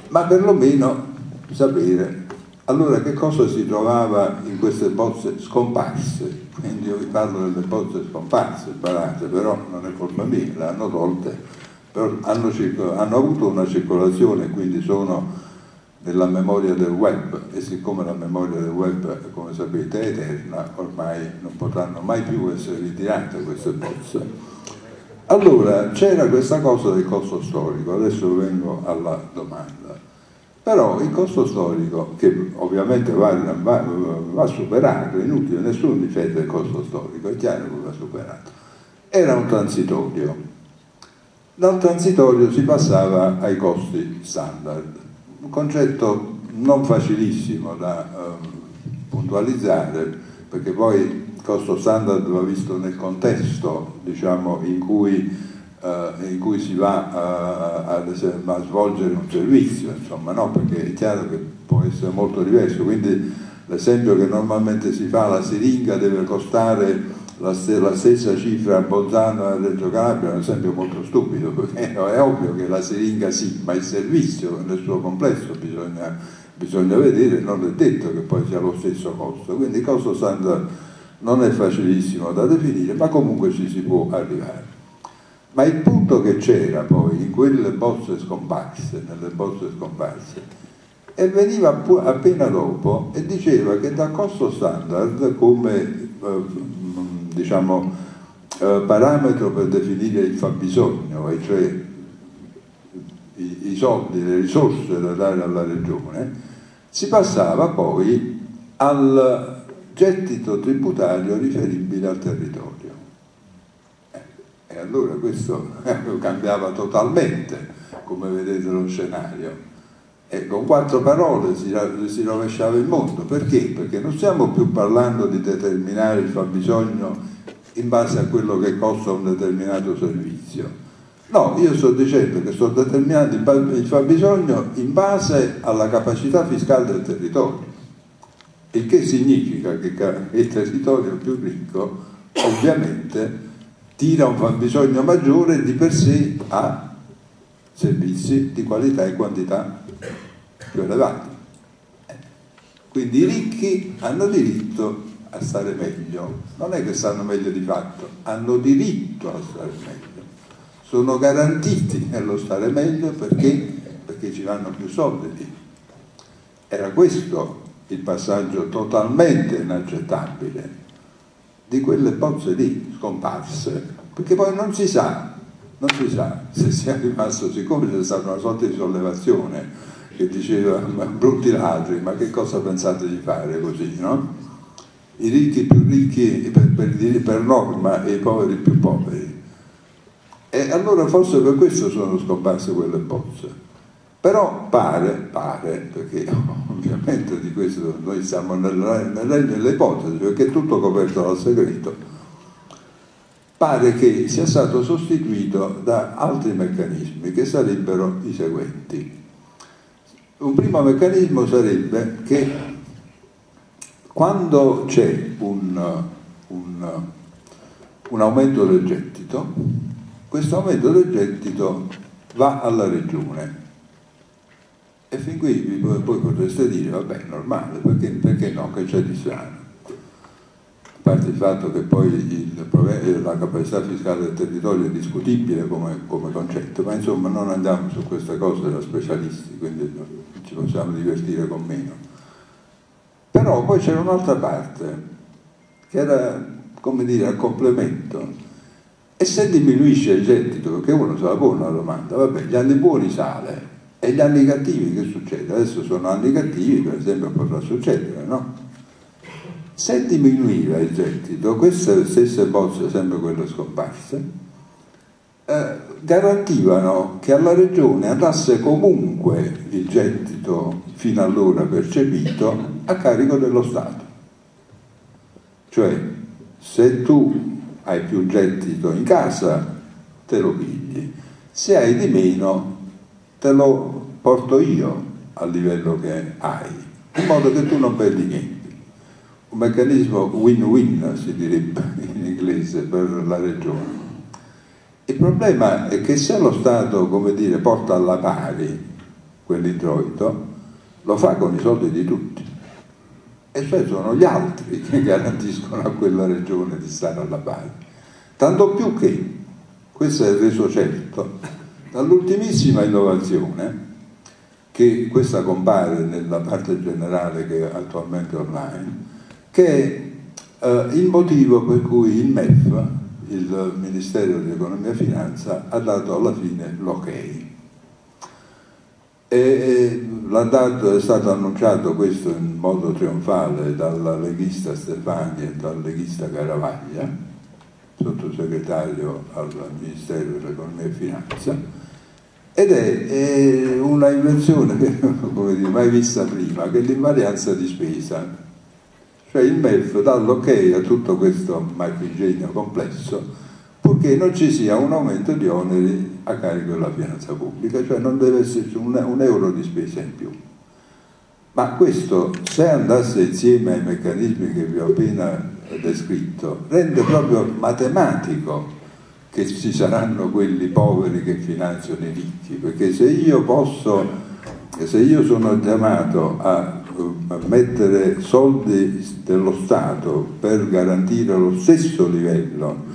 ma perlomeno sapere allora che cosa si trovava in queste bozze scomparse. Quindi io vi parlo delle bozze scomparse, imparate, però non è colpa mia, le hanno tolte, però hanno avuto una circolazione, quindi sono nella memoria del web, e siccome la memoria del web, come sapete, è eterna, ormai non potranno mai più essere ritirate queste bozze. Allora c'era questa cosa del costo storico, adesso vengo alla domanda. Però il costo storico, che ovviamente va superato, è inutile, nessuno difende il costo storico, è chiaro che va superato, era un transitorio. Dal transitorio si passava ai costi standard, un concetto non facilissimo da puntualizzare, perché poi il costo standard va visto nel contesto, diciamo, in cui si va a svolgere un servizio, insomma, no? Perché è chiaro che può essere molto diverso, quindi l'esempio che normalmente si fa, la siringa deve costare la stessa cifra a Bolzano e a Reggio Calabria, è un esempio molto stupido, perché è ovvio che la siringa sì, ma il servizio nel suo complesso bisogna vedere, non è detto che poi sia lo stesso costo, quindi il costo standard non è facilissimo da definire, ma comunque ci si può arrivare. Ma il punto che c'era poi in quelle bozze scomparse, e veniva appena dopo e diceva che dal costo standard come parametro per definire il fabbisogno, e cioè i soldi, le risorse da dare alla regione, si passava poi al gettito tributario riferibile al territorio. E allora questo cambiava totalmente, come vedete, lo scenario. E con 4 parole si rovesciava il mondo. Perché? Perché non stiamo più parlando di determinare il fabbisogno in base a quello che costa un determinato servizio. No, io sto dicendo che sto determinando il fabbisogno in base alla capacità fiscale del territorio. Il che significa che il territorio più ricco ovviamente tira un fabbisogno maggiore e di per sé ha servizi di qualità e quantità più elevati. Quindi i ricchi hanno diritto a stare meglio, non è che stanno meglio di fatto, hanno diritto a stare meglio, sono garantiti nello stare meglio perché ci vanno più soldi. Era questo il passaggio totalmente inaccettabile di quelle bozze lì scomparse, perché poi non si sa se sia rimasto, siccome c'è stata una sorta di sollevazione che diceva brutti ladri, ma che cosa pensate di fare così, no? I ricchi più ricchi per norma e i poveri più poveri, e allora forse per questo sono scomparse quelle bozze. Però pare, perché ovviamente di questo noi siamo nel regno delle ipotesi, perché è tutto coperto dal segreto, pare che sia stato sostituito da altri meccanismi che sarebbero i seguenti. Un primo meccanismo sarebbe che quando c'è un aumento del gettito, questo aumento del gettito va alla regione. E fin qui poi potreste dire, vabbè, normale, perché no, che c'è di strano? A parte il fatto che poi la capacità fiscale del territorio è discutibile come concetto, ma insomma non andiamo su queste cose da specialisti, quindi ci possiamo divertire con meno. Però poi c'era un'altra parte, che era, come dire, a complemento. E se diminuisce il gettito, perché uno se la pone una domanda, vabbè, gli anni buoni sale, e gli anni cattivi che succede? Adesso sono anni cattivi, per esempio potrà succedere, no? Se diminuiva il gettito, queste stesse bozze, sempre quelle scomparse, garantivano che alla regione andasse comunque il gettito fino allora percepito a carico dello Stato. Cioè, se tu hai più gettito in casa, te lo pigli, se hai di meno te lo porto io al livello che hai, in modo che tu non perdi niente. Un meccanismo win-win, si direbbe in inglese, per la regione. Il problema è che se lo Stato, come dire, porta alla pari quell'introito, lo fa con i soldi di tutti, e cioè sono gli altri che garantiscono a quella regione di stare alla pari. Tanto più che, questo è reso certo dall'ultimissima innovazione, che questa compare nella parte generale che è attualmente online, che è il motivo per cui il MEF, il Ministero di Economia e Finanza, ha dato alla fine l'ok. E è stato annunciato questo in modo trionfale dalla leghista Stefani e dal leghista Garavaglia, sottosegretario al Ministero dell'Economia e Finanza, ed è una invenzione come dire, mai vista prima, che è l'invarianza di spesa. Cioè il MEF dà l'ok a tutto questo marchingegno complesso, purché non ci sia un aumento di oneri a carico della finanza pubblica, cioè non deve esserci un euro di spesa in più. Ma questo, se andasse insieme ai meccanismi che vi ho appena descritto, rende proprio matematico che ci saranno quelli poveri che finanziano i ricchi, perché se io sono chiamato a mettere soldi dello Stato per garantire lo stesso livello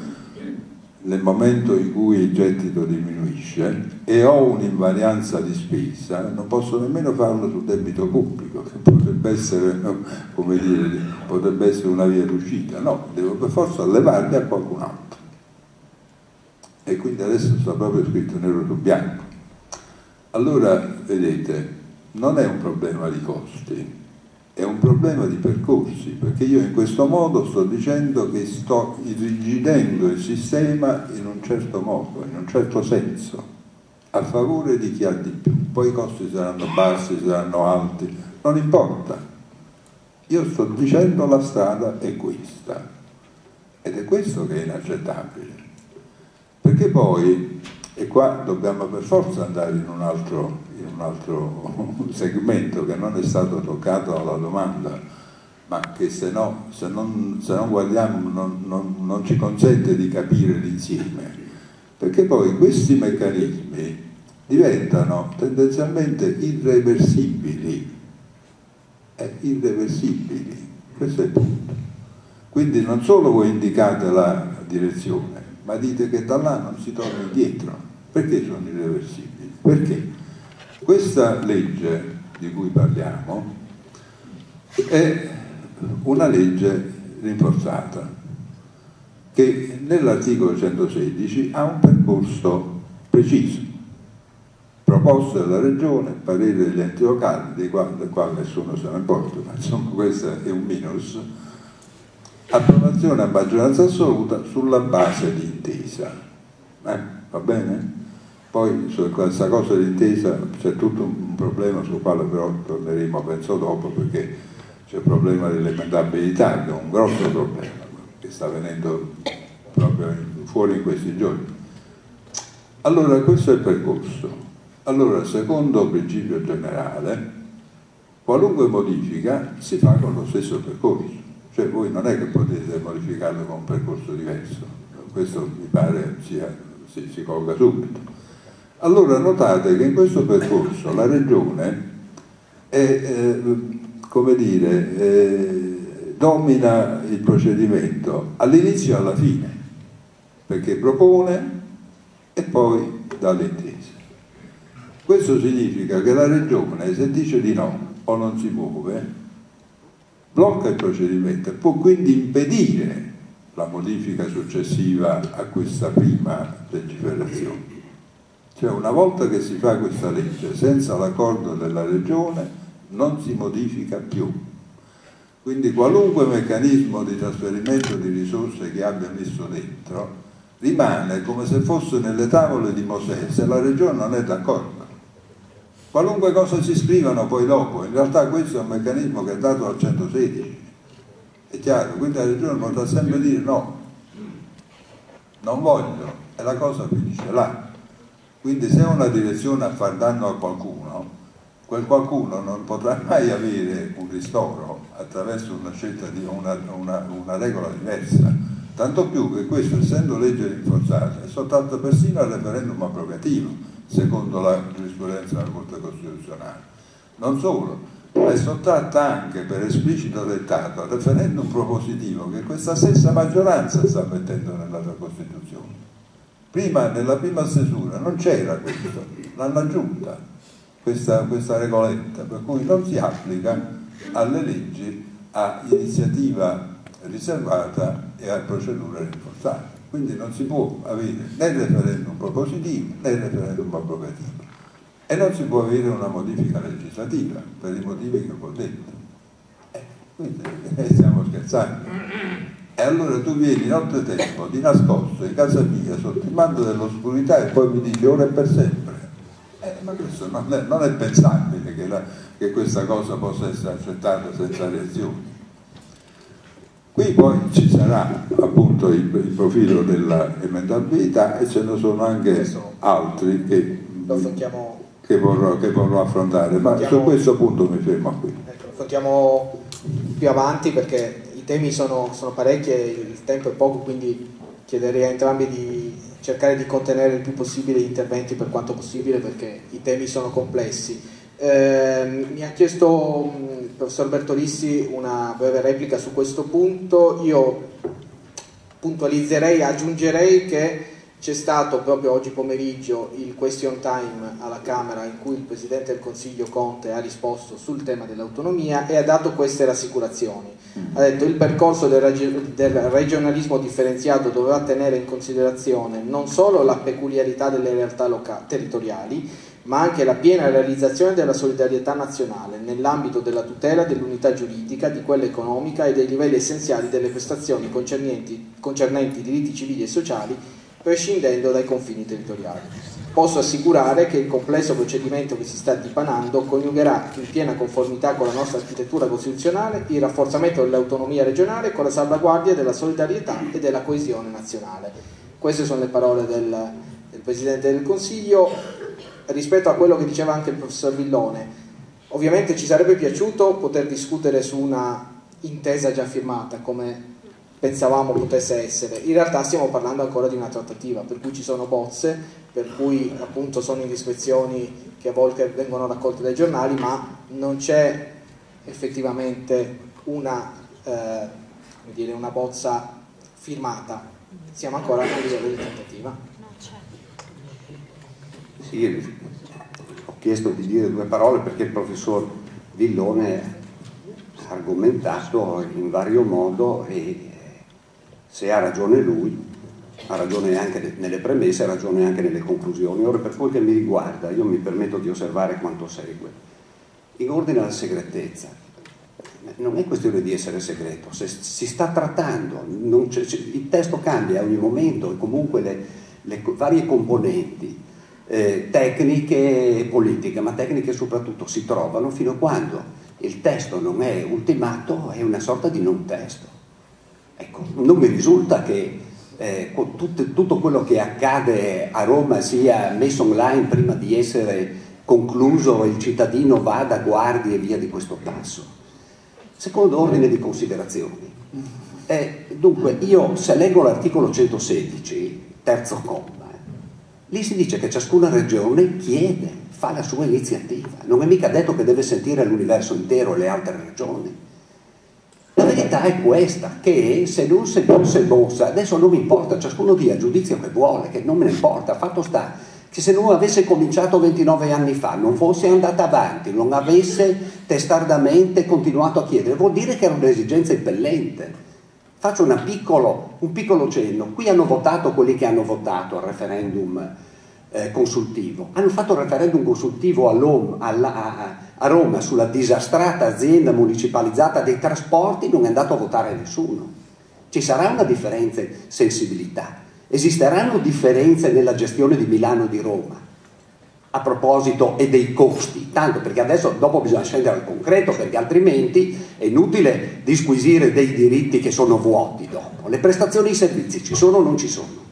nel momento in cui il gettito diminuisce e ho un'invarianza di spesa, non posso nemmeno farlo sul debito pubblico, che potrebbe essere, come dire, potrebbe essere una via d'uscita. No, devo per forza levarli a qualcun altro. E quindi adesso sta proprio scritto nero su bianco. Allora, vedete, non è un problema di costi, è un problema di percorsi, perché io in questo modo sto dicendo che sto irrigidendo il sistema in un certo modo, in un certo senso, a favore di chi ha di più. Poi i costi saranno bassi, saranno alti, non importa. Io sto dicendo la strada è questa, ed è questo che è inaccettabile. Perché poi, e qua dobbiamo per forza andare in un altro segmento che non è stato toccato dalla domanda, ma che se non guardiamo non ci consente di capire l'insieme, perché poi questi meccanismi diventano tendenzialmente irreversibili, questo è il punto. Quindi non solo voi indicate la direzione, ma dite che da là non si torna indietro. Perché sono irreversibili? Perché questa legge di cui parliamo è una legge rinforzata che nell'articolo 116 ha un percorso preciso, proposte dalla Regione, parere degli enti locali, del quale nessuno se ne importa, ma insomma questo è un minus, approvazione a maggioranza assoluta sulla base di intesa. Va bene? Poi su questa cosa di intesa c'è tutto un problema sul quale però torneremo penso dopo, perché c'è il problema dell'emendabilità, che è un grosso problema che sta venendo proprio fuori in questi giorni. Allora questo è il percorso. Allora, secondo principio generale, qualunque modifica si fa con lo stesso percorso, cioè voi non è che potete modificarlo con un percorso diverso, questo mi pare si colga subito. Allora notate che in questo percorso la Regione come dire, domina il procedimento all'inizio e alla fine, perché propone e poi dà le intese. Questo significa che la Regione, se dice di no o non si muove, blocca il procedimento e può quindi impedire la modifica successiva a questa prima legiferazione. Cioè, una volta che si fa questa legge senza l'accordo della Regione non si modifica più. Quindi qualunque meccanismo di trasferimento di risorse che abbia messo dentro rimane come se fosse nelle tavole di Mosè se la Regione non è d'accordo. Qualunque cosa si scrivano poi dopo, in realtà questo è un meccanismo che è dato al 116, è chiaro, quindi la Regione potrà sempre dire no, non voglio, e la cosa finisce là. Quindi se è una direzione a far danno a qualcuno, quel qualcuno non potrà mai avere un ristoro attraverso una scelta di una regola diversa, tanto più che questo, essendo legge rinforzata, è sottoposto persino al referendum abrogativo, secondo la giurisprudenza della Corte Costituzionale. Non solo, ma è sottratta anche per esplicito dettato al referendum propositivo che questa stessa maggioranza sta mettendo nella sua Costituzione. Prima, nella prima stesura, non c'era questo, l'hanno aggiunta questa regoletta, per cui non si applica alle leggi a iniziativa riservata e a procedure rinforzate. Quindi non si può avere né il referendum propositivo né il referendum abrogativo e non si può avere una modifica legislativa per i motivi che ho detto. Quindi stiamo scherzando. E allora tu vieni nottetempo di nascosto in casa mia sotto il mando dell'oscurità e poi mi dici ora è per sempre. Ma questo non è pensabile che questa cosa possa essere accettata senza reazioni. Qui poi ci sarà appunto il profilo dell'emendabilità e ce ne sono anche altri che vorrò affrontare, ma su questo punto mi fermo qui. Ecco, affrontiamo più avanti perché i temi sono parecchi e il tempo è poco, quindi chiederei a entrambi di cercare di contenere il più possibile gli interventi per quanto possibile perché i temi sono complessi. Mi ha chiesto il professor Bertolissi una breve replica su questo punto. Io puntualizzerei, aggiungerei che c'è stato proprio oggi pomeriggio il question time alla Camera in cui il Presidente del Consiglio Conte ha risposto sul tema dell'autonomia e ha dato queste rassicurazioni. Ha detto che il percorso del regionalismo differenziato dovrà tenere in considerazione non solo la peculiarità delle realtà territoriali, ma anche la piena realizzazione della solidarietà nazionale nell'ambito della tutela dell'unità giuridica, di quella economica e dei livelli essenziali delle prestazioni concernenti diritti civili e sociali, prescindendo dai confini territoriali. Posso assicurare che il complesso procedimento che si sta dipanando coniugherà in piena conformità con la nostra architettura costituzionale il rafforzamento dell'autonomia regionale con la salvaguardia della solidarietà e della coesione nazionale. Queste sono le parole del Presidente del Consiglio. Rispetto a quello che diceva anche il professor Villone, ovviamente ci sarebbe piaciuto poter discutere su una intesa già firmata come pensavamo potesse essere. In realtà stiamo parlando ancora di una trattativa, per cui ci sono bozze, per cui appunto sono indiscrezioni che a volte vengono raccolte dai giornali, ma non c'è effettivamente una bozza firmata. Siamo ancora a livello di trattativa. Sì, ho chiesto di dire due parole perché il professor Villone ha argomentato in vario modo e se ha ragione lui, ha ragione anche nelle premesse, ha ragione anche nelle conclusioni. Ora, per quel che mi riguarda, io mi permetto di osservare quanto segue. In ordine alla segretezza, non è questione di essere segreto, se si sta trattando, il testo cambia a ogni momento e comunque le varie componenti tecniche e politiche, ma tecniche soprattutto, si trovano fino a quando il testo non è ultimato, è una sorta di non testo. Ecco, non mi risulta che tutto quello che accade a Roma sia messo online prima di essere concluso e il cittadino vada, guardi e via di questo passo. Secondo ordine di considerazioni. Dunque, io se leggo l'articolo 116, terzo comma, Lì si dice che ciascuna regione chiede, fa la sua iniziativa. Non è mica detto che deve sentire l'universo intero e le altre regioni. La verità è questa, che se non si bossa, adesso non mi importa, ciascuno dia il giudizio che vuole, che non me ne importa, fatto sta che se non avesse cominciato 29 anni fa, non fosse andata avanti, non avesse testardamente continuato a chiedere, vuol dire che era un'esigenza impellente. Faccio un piccolo cenno. Qui hanno votato quelli che hanno votato al referendum consultivo. Hanno fatto il referendum consultivo a Roma sulla disastrata azienda municipalizzata dei trasporti, non è andato a votare nessuno. Ci sarà una differenza di sensibilità. Esisteranno differenze nella gestione di Milano e di Roma a proposito e dei costi, tanto perché adesso dopo bisogna scendere al concreto, perché altrimenti è inutile disquisire dei diritti che sono vuoti dopo. Le prestazioni e i servizi ci sono o non ci sono?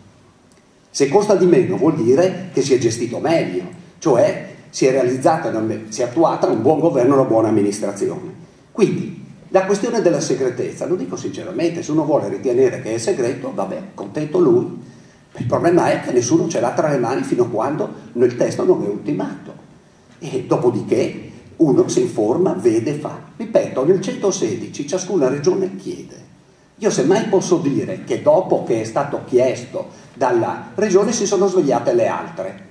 Se costa di meno vuol dire che si è gestito meglio, cioè si è realizzata, si è attuata un buon governo e una buona amministrazione. Quindi la questione della segretezza, lo dico sinceramente, se uno vuole ritenere che è segreto, vabbè, contento lui. Il problema è che nessuno ce l'ha tra le mani fino a quando il testo non è ultimato. E dopodiché uno si informa, vede, fa. Ripeto, nel 116 ciascuna regione chiede. Io semmai posso dire che dopo che è stato chiesto dalla regione si sono svegliate le altre.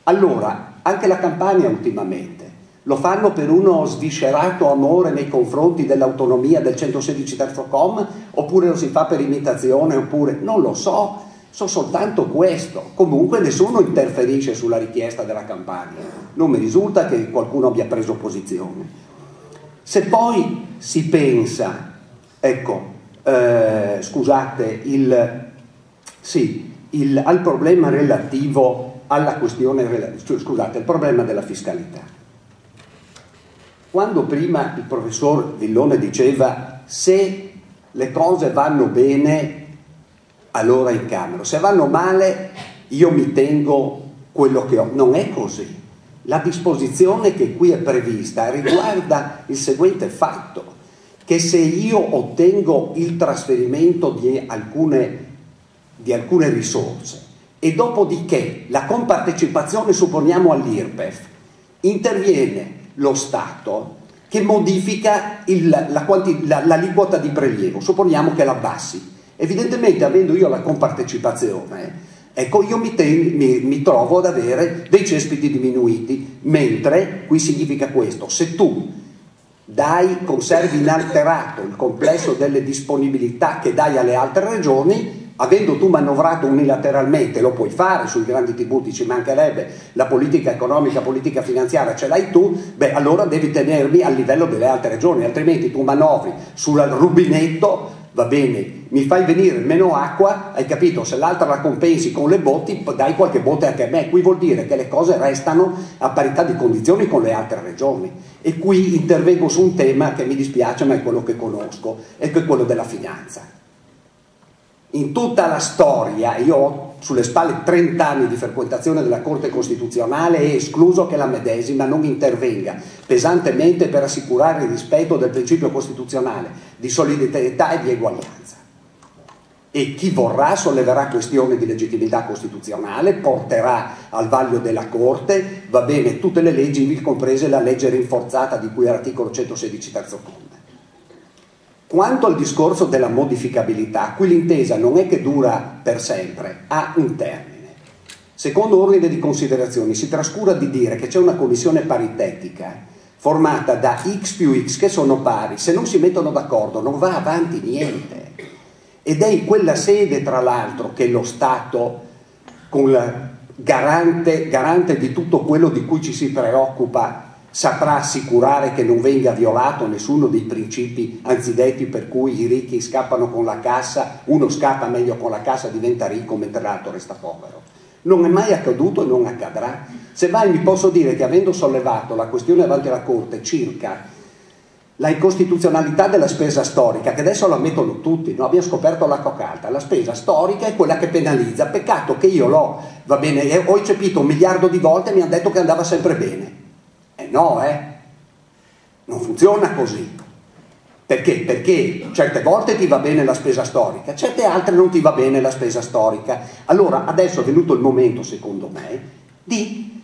Allora, anche la Campania ultimamente, lo fanno per uno sviscerato amore nei confronti dell'autonomia del 116 terzo com, oppure lo si fa per imitazione, oppure non lo so soltanto questo. Comunque nessuno interferisce sulla richiesta della Campania, non mi risulta che qualcuno abbia preso posizione. Se poi si pensa, ecco, scusate, al problema relativo alla questione, scusate, il problema della fiscalità. Quando prima il professor Villone diceva se le cose vanno bene allora incamero, se vanno male io mi tengo quello che ho, non è così. La disposizione che qui è prevista riguarda il seguente fatto, che se io ottengo il trasferimento di alcune risorse e dopodiché la compartecipazione, supponiamo all'IRPEF, interviene lo Stato che modifica l'aliquota di prelievo, supponiamo che la abbassi. Evidentemente, avendo io la compartecipazione, ecco, io mi trovo ad avere dei cespiti diminuiti, mentre qui significa questo: se tu conservi inalterato il complesso delle disponibilità che dai alle altre regioni, avendo tu manovrato unilateralmente, lo puoi fare sui grandi tributi, ci mancherebbe, la politica economica, politica finanziaria ce l'hai tu, beh allora devi tenermi al livello delle altre regioni, altrimenti tu manovri sul rubinetto, va bene, mi fai venire meno acqua, hai capito, se l'altra la compensi con le botti, dai qualche botte anche a me. Qui vuol dire che le cose restano a parità di condizioni con le altre regioni. E qui intervengo su un tema che mi dispiace ma è quello che conosco, e che è quello della finanza. In tutta la storia, io ho sulle spalle 30 anni di frequentazione della Corte Costituzionale e escluso che la medesima non intervenga pesantemente per assicurare il rispetto del principio costituzionale di solidarietà e di eguaglianza. E chi vorrà solleverà questioni di legittimità costituzionale, porterà al vaglio della Corte, va bene, tutte le leggi, ivi comprese la legge rinforzata di cui è l'articolo 116 terzo comma. Quanto al discorso della modificabilità, qui l'intesa non è che dura per sempre, ha un termine. Secondo ordine di considerazioni si trascura di dire che c'è una commissione paritetica formata da X più X che sono pari, se non si mettono d'accordo non va avanti niente. Ed è in quella sede, tra l'altro, che lo Stato, con la garante di tutto quello di cui ci si preoccupa, saprà assicurare che non venga violato nessuno dei principi anzidetti per cui i ricchi scappano con la cassa, uno scappa meglio con la cassa, diventa ricco mentre l'altro resta povero. Non è mai accaduto e non accadrà. Semmai mi posso dire che, avendo sollevato la questione davanti alla Corte circa la incostituzionalità della spesa storica, che adesso la mettono tutti, no? Abbiamo scoperto l'acqua calda, la spesa storica è quella che penalizza, peccato che io ho eccepito 1 miliardo di volte e mi hanno detto che andava sempre bene. No, non funziona così. Perché? Perché certe volte ti va bene la spesa storica, certe altre non ti va bene la spesa storica. Allora adesso è venuto il momento, secondo me, di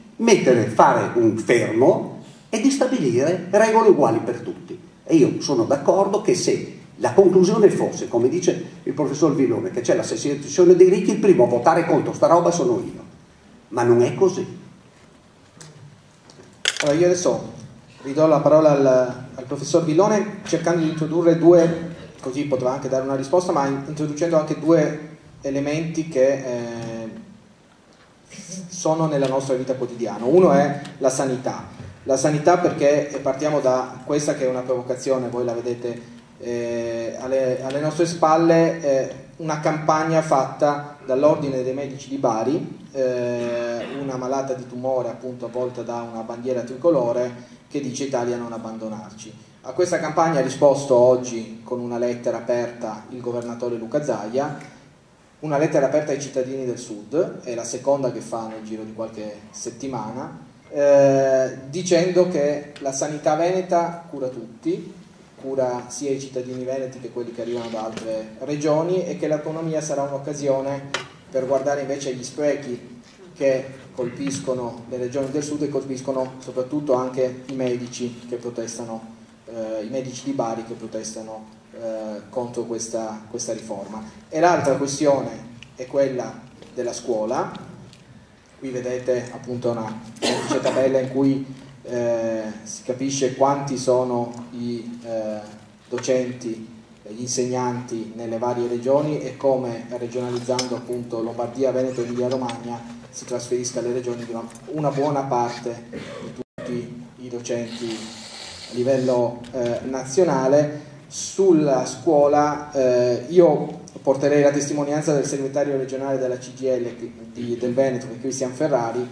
fare un fermo e di stabilire regole uguali per tutti. E io sono d'accordo che se la conclusione fosse, come dice il professor Villone, che c'è la secessione dei ricchi, il primo a votare contro sta roba sono io. Ma non è così. Allora io adesso ridò la parola al professor Villone cercando di introdurre due, così potrà anche dare una risposta, ma introducendo anche due elementi che sono nella nostra vita quotidiana. Uno è la sanità. La sanità, perché partiamo da questa che è una provocazione, voi la vedete alle nostre spalle, una campagna fatta dall'Ordine dei Medici di Bari, una malata di tumore appunto avvolta da una bandiera tricolore che dice Italia non abbandonarci. A questa campagna ha risposto oggi con una lettera aperta il governatore Luca Zaia, una lettera aperta ai cittadini del Sud, è la seconda che fa nel giro di qualche settimana, dicendo che la sanità veneta cura tutti, cura sia i cittadini veneti che quelli che arrivano da altre regioni, e che l'autonomia sarà un'occasione per guardare invece agli sprechi che colpiscono le regioni del Sud e colpiscono soprattutto anche i medici che protestano, i medici di Bari che protestano contro questa riforma. E l'altra questione è quella della scuola. Qui vedete appunto una semplice tabella in cui si capisce quanti sono i docenti, gli insegnanti nelle varie regioni e come, regionalizzando appunto Lombardia, Veneto e Emilia Romagna, si trasferisca alle regioni di una buona parte di tutti i docenti a livello nazionale. Sulla scuola io porterei la testimonianza del segretario regionale della CGIL del Veneto, che è Cristian Ferrari,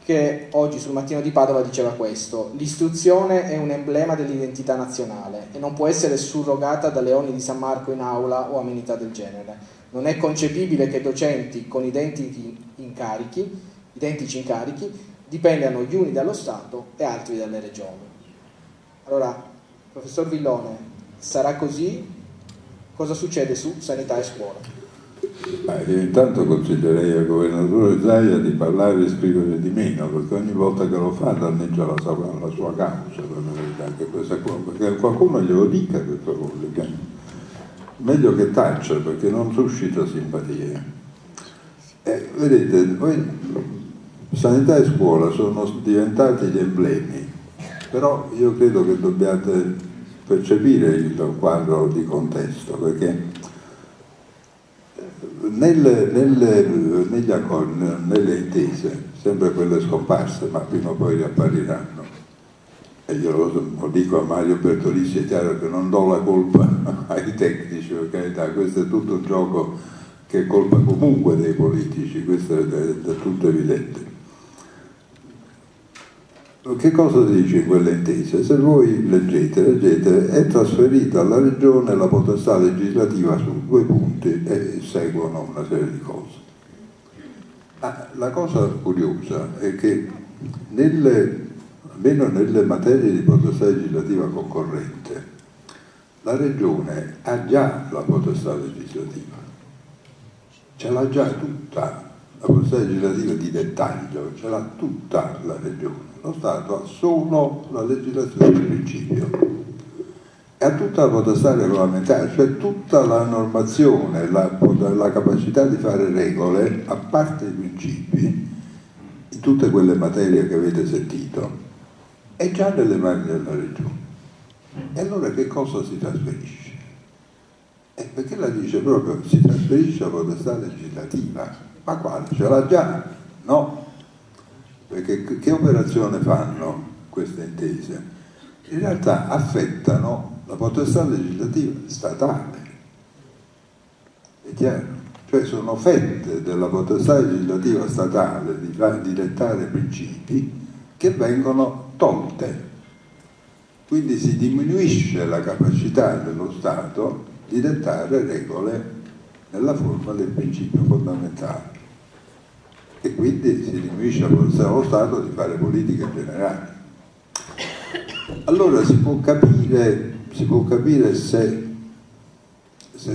che oggi sul Mattino di Padova diceva questo: l'istruzione è un emblema dell'identità nazionale e non può essere surrogata da leoni di San Marco in aula o amenità del genere. Non è concepibile che docenti con identici incarichi dipendano gli uni dallo Stato e altri dalle regioni. Allora, professor Villone, sarà così? Cosa succede su sanità e scuola? Io intanto consiglierei al governatore Zaia di parlare e scrivere di meno, perché ogni volta che lo fa danneggia la sua causa, anche questa cosa, perché qualcuno glielo dica queste cose, che meglio che taccia, perché non suscita simpatie. Vedete, voi sanità e scuola sono diventati gli emblemi, però io credo che dobbiate percepire il quadro di contesto, perché negli accordi, nelle intese, sempre quelle scomparse, ma prima o poi riappariranno, e io lo dico a Mario Bertolissi, è chiaro che non do la colpa ai tecnici, per carità, questo è tutto un gioco che è colpa comunque dei politici, questo è tutto evidente. Che cosa si dice in quelle intese? Se voi leggete, è trasferita alla Regione la potestà legislativa su 2 punti e seguono una serie di cose. La cosa curiosa è che almeno nelle materie di potestà legislativa concorrente, la Regione ha già la potestà legislativa, ce l'ha già tutta, la potestà legislativa di dettaglio, ce l'ha tutta la Regione. Lo Stato ha solo la legislazione di principio e ha tutta la potestà regolamentare, cioè tutta la normazione, la capacità di fare regole, a parte i principi, in tutte quelle materie che avete sentito, è già nelle mani della Regione. E allora che cosa si trasferisce? Perché la dice proprio, si trasferisce la potestà legislativa, ma quale? Ce l'ha già? No. Perché che operazione fanno queste intese? In realtà affettano la potestà legislativa statale, è chiaro? Cioè sono fette della potestà legislativa statale di dettare principi che vengono tolte, quindi si diminuisce la capacità dello Stato di dettare regole nella forma del principio fondamentale. E quindi si diminuisce la potestà dello Stato di fare politiche generali. Allora si può capire si può capire se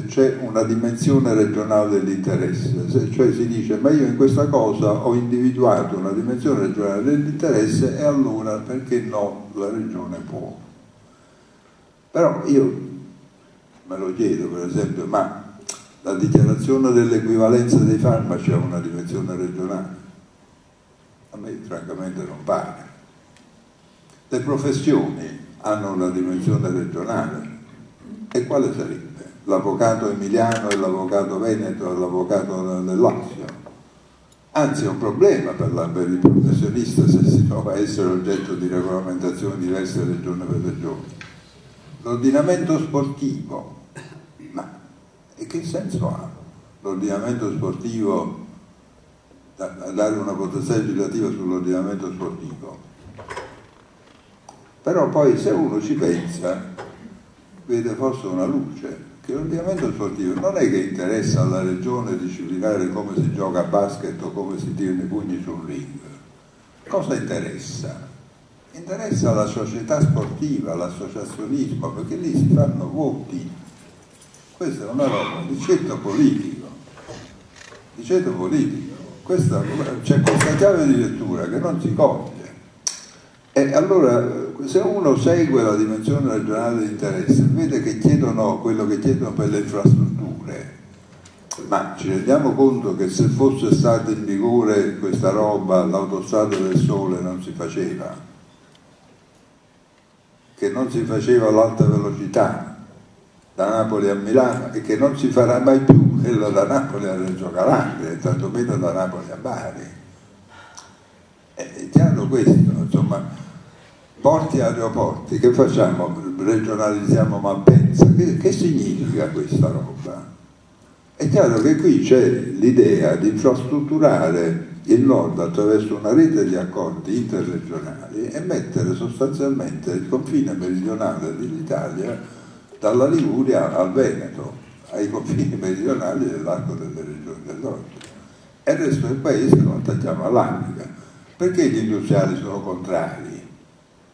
c'è una dimensione regionale dell'interesse, cioè si dice ma io in questa cosa ho individuato una dimensione regionale dell'interesse e allora perché no la regione può. Però io me lo chiedo, per esempio, ma la dichiarazione dell'equivalenza dei farmaci ha una dimensione regionale? A me francamente non pare. Le professioni hanno una dimensione regionale, e quale sarebbe? L'avvocato emiliano e l'avvocato veneto e l'avvocato del Lazio? Anzi è un problema per il professionista se si trova a essere oggetto di regolamentazioni diverse regione per regione. L'ordinamento sportivo, ma e che senso ha l'ordinamento sportivo, dare una potestà legislativa sull'ordinamento sportivo? Però poi se uno ci pensa vede forse una luce, che l'ordinamento sportivo non è che interessa alla regione disciplinare come si gioca a basket o come si tirano i pugni sul ring. Cosa interessa? Interessa la società sportiva, l'associazionismo, perché lì si fanno voti. Questa è una roba di ceto politico. Di ceto politico. C'è questa chiave di lettura che non si coglie. E allora se uno segue la dimensione regionale di interesse, vede che chiedono quello che chiedono per le infrastrutture, ma ci rendiamo conto che se fosse stata in vigore questa roba l'autostrada del sole non si faceva, che non si faceva l'alta velocità da Napoli a Milano e che non si farà mai più quella da Napoli a Reggio Calabria e tanto meno da Napoli a Bari. È chiaro questo, insomma. Porti e aeroporti, che facciamo? Regionalizziamo Malpensa? Che significa questa roba? È chiaro che qui c'è l'idea di infrastrutturare il nord attraverso una rete di accordi interregionali e mettere sostanzialmente il confine meridionale dell'Italia dalla Liguria al Veneto, ai confini meridionali dell'arco delle regioni del nord. E il resto del paese lo attacchiamo all'Africa. Perché gli industriali sono contrari?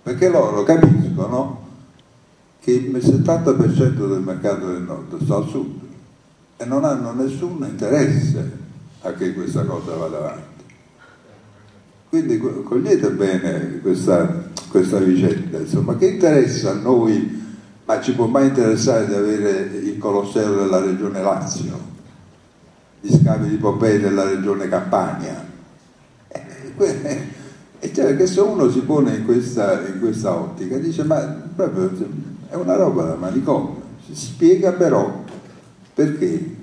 Perché loro capiscono che il 70% del mercato del nord sta al sud e non hanno nessun interesse a che questa cosa vada avanti. Quindi cogliete bene questa vicenda, insomma, che interessa a noi, ma ci può mai interessare di avere il Colosseo della regione Lazio, gli scavi di Pompei della regione Campania? E cioè che se uno si pone in questa ottica dice ma proprio è una roba da manicomio, si spiega però perché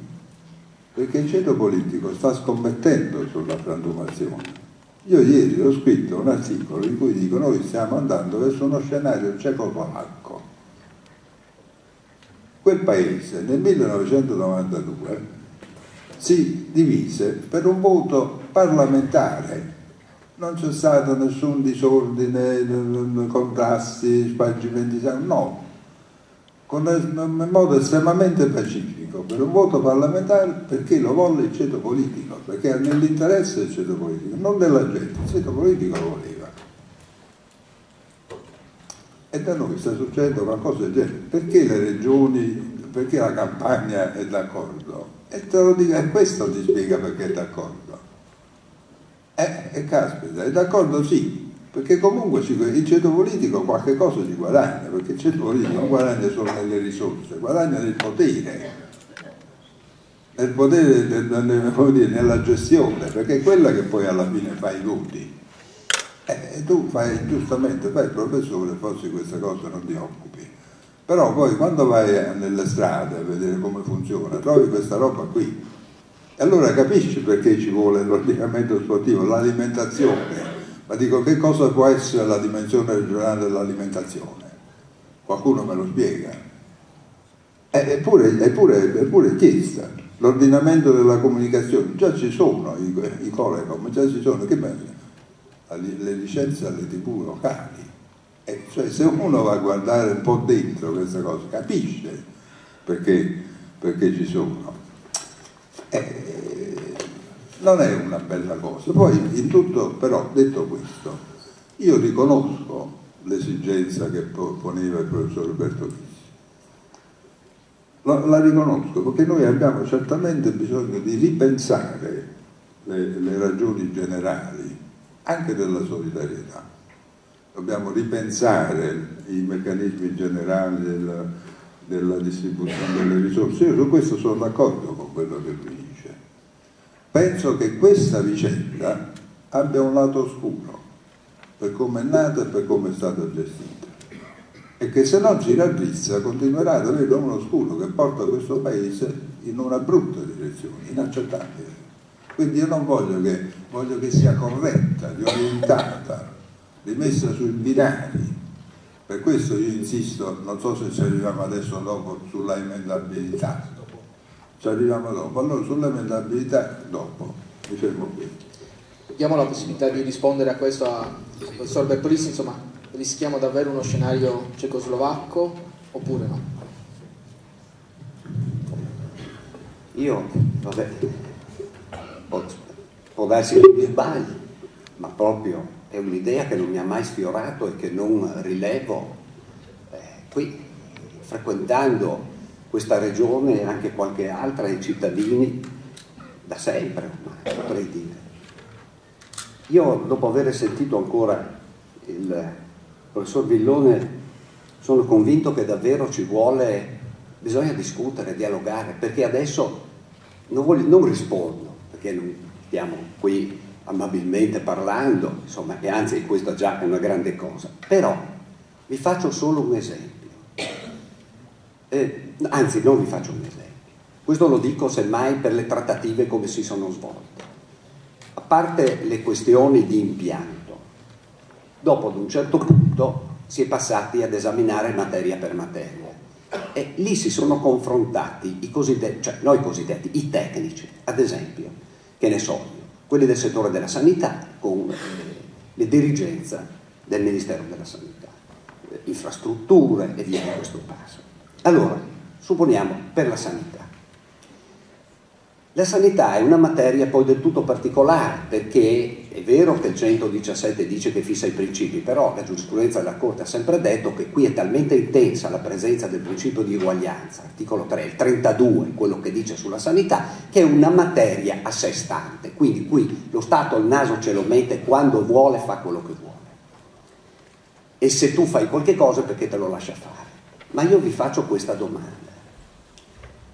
il ceto politico sta scommettendo sulla frantumazione. Io ieri ho scritto un articolo in cui dico noi stiamo andando verso uno scenario cecoslovacco. Quel paese nel 1992 si divise per un voto parlamentare. Non c'è stato nessun disordine, contrasti, spargimenti, no, in modo estremamente pacifico, per un voto parlamentare perché lo volle il ceto politico, perché era nell'interesse del ceto politico, non della gente, il ceto politico lo voleva. E da noi sta succedendo qualcosa del genere. Perché le regioni, perché la Campania è d'accordo? E te lo dico, e questo ti spiega perché è d'accordo. Caspita, è d'accordo sì, perché comunque il ceto politico qualche cosa ci guadagna, perché il ceto politico non guadagna solo nelle risorse, guadagna nel potere nella gestione, perché è quella che poi alla fine fa i voti. E tu giustamente fai il professore, forse queste cose non ti occupi, però poi quando vai nelle strade a vedere come funziona, trovi questa roba qui. E allora capisci perché ci vuole l'ordinamento sportivo, l'alimentazione. Ma dico, che cosa può essere la dimensione regionale dell'alimentazione? Qualcuno me lo spiega? Eppure chiesta. L'ordinamento della comunicazione, già ci sono i Colecom, già ci sono, che bello, le licenze alle TV locali. Cioè se uno va a guardare un po' dentro queste cose, capisce perché ci sono. Non è una bella cosa. Poi in tutto, però, detto questo, io riconosco l'esigenza che poneva il professor Bertolisi, la riconosco, perché noi abbiamo certamente bisogno di ripensare le ragioni generali anche della solidarietà. Dobbiamo ripensare i meccanismi generali della distribuzione delle risorse. Io su questo sono d'accordo con quello che lui dice. Penso che questa vicenda abbia un lato oscuro per come è nata e per come è stata gestita, e che se non si raddrizza continuerà ad avere uno oscuro che porta questo paese in una brutta direzione, inaccettabile. Quindi io non voglio che sia corretta, riorientata, rimessa sui binari. Per questo io insisto, non so se ci arriviamo adesso dopo sulla emendabilità. Ci arriviamo dopo, allora sull'emendabilità dopo, mi fermo qui. Diamo la possibilità di rispondere a questo al professor Bertolisi, insomma, rischiamo davvero uno scenario cecoslovacco oppure no? Io, vabbè, può darsi che mi sbagli, ma proprio è un'idea che non mi ha mai sfiorato e che non rilevo qui, frequentando questa regione e anche qualche altra, i cittadini da sempre ormai, potrei dire. Io, dopo aver sentito ancora il professor Villone, sono convinto che davvero bisogna discutere, dialogare, perché adesso non rispondo, perché non stiamo qui amabilmente parlando, insomma, e anzi questa già è una grande cosa, però vi faccio solo un esempio, anzi non vi faccio un esempio, questo lo dico semmai per le trattative come si sono svolte. A parte le questioni di impianto, dopo ad un certo punto si è passati ad esaminare materia per materia e lì si sono confrontati i cosiddetti, cioè noi cosiddetti, i tecnici, ad esempio, che ne so io, quelli del settore della sanità con le dirigenze del Ministero della Sanità, infrastrutture e via di questo passo. Allora, supponiamo per la sanità. La sanità è una materia poi del tutto particolare, perché è vero che il 117 dice che fissa i principi, però la giurisprudenza della Corte ha sempre detto che qui è talmente intensa la presenza del principio di uguaglianza, articolo 3, il 32, quello che dice sulla sanità, che è una materia a sé stante. Quindi qui lo Stato il naso ce lo mette quando vuole, fa quello che vuole. E se tu fai qualche cosa è perché te lo lascia fare. Ma io vi faccio questa domanda.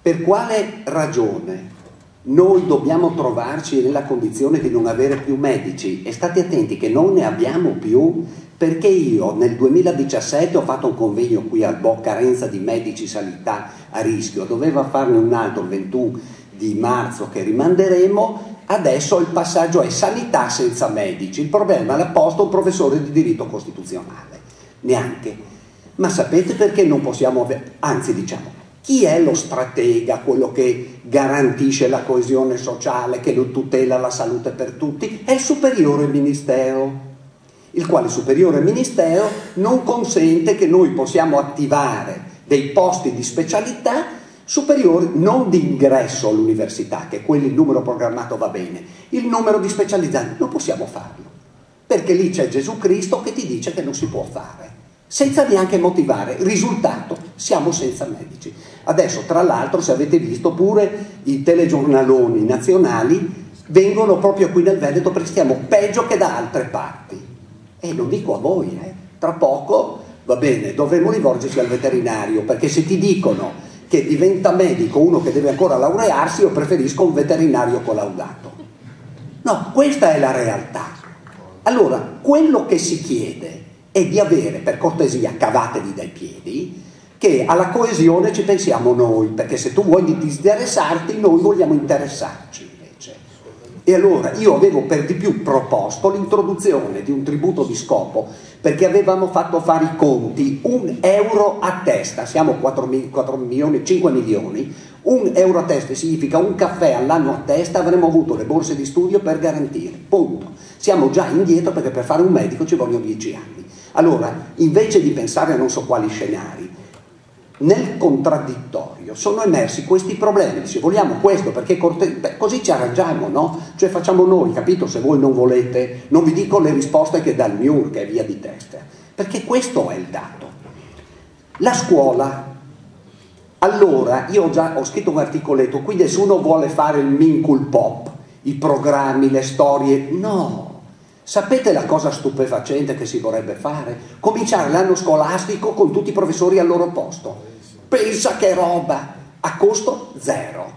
Per quale ragione noi dobbiamo trovarci nella condizione di non avere più medici? E state attenti che non ne abbiamo più, perché io nel 2017 ho fatto un convegno qui al BOC, carenza di medici, sanità a rischio, doveva farne un altro il 21 di marzo che rimanderemo, adesso il passaggio è sanità senza medici, il problema l'ha posto un professore di diritto costituzionale, neanche. Ma sapete perché non possiamo avere, anzi diciamo, chi è lo stratega, quello che garantisce la coesione sociale, che lo tutela la salute per tutti? È il superiore ministero, il quale superiore ministero non consente che noi possiamo attivare dei posti di specialità superiori, non di ingresso all'università, che quelli il numero programmato va bene, il numero di specializzanti non possiamo farlo, perché lì c'è Gesù Cristo che ti dice che non si può fare, senza neanche motivare. Risultato, siamo senza medici. Adesso, tra l'altro, se avete visto, pure i telegiornaloni nazionali vengono proprio qui nel Veneto perché stiamo peggio che da altre parti. E lo dico a voi, tra poco, va bene, dovremo rivolgerci al veterinario, perché se ti dicono che diventa medico uno che deve ancora laurearsi, io preferisco un veterinario collaudato. No, questa è la realtà. Allora, quello che si chiede è di avere, per cortesia, cavatevi dai piedi, che alla coesione ci pensiamo noi, perché se tu vuoi disinteressarti, noi vogliamo interessarci invece. E allora io avevo per di più proposto l'introduzione di un tributo di scopo, perché avevamo fatto fare i conti, 1 euro a testa, siamo 4 milioni, 5 milioni, 1 euro a testa significa un caffè all'anno a testa, avremmo avuto le borse di studio per garantire, punto. Siamo già indietro perché per fare un medico ci vogliono 10 anni. Allora, invece di pensare a non so quali scenari, nel contraddittorio sono emersi questi problemi. Se vogliamo questo, perché così ci arrangiamo, no? Cioè facciamo noi, capito? Se voi non volete, non vi dico le risposte che dà il MIUR, che è via di testa, perché questo è il dato. La scuola, Allora, io ho scritto un articoletto, qui nessuno vuole fare il mincul pop, i programmi, le storie, no. Sapete la cosa stupefacente che si vorrebbe fare? Cominciare l'anno scolastico con tutti i professori al loro posto. Pensa che roba, a costo zero.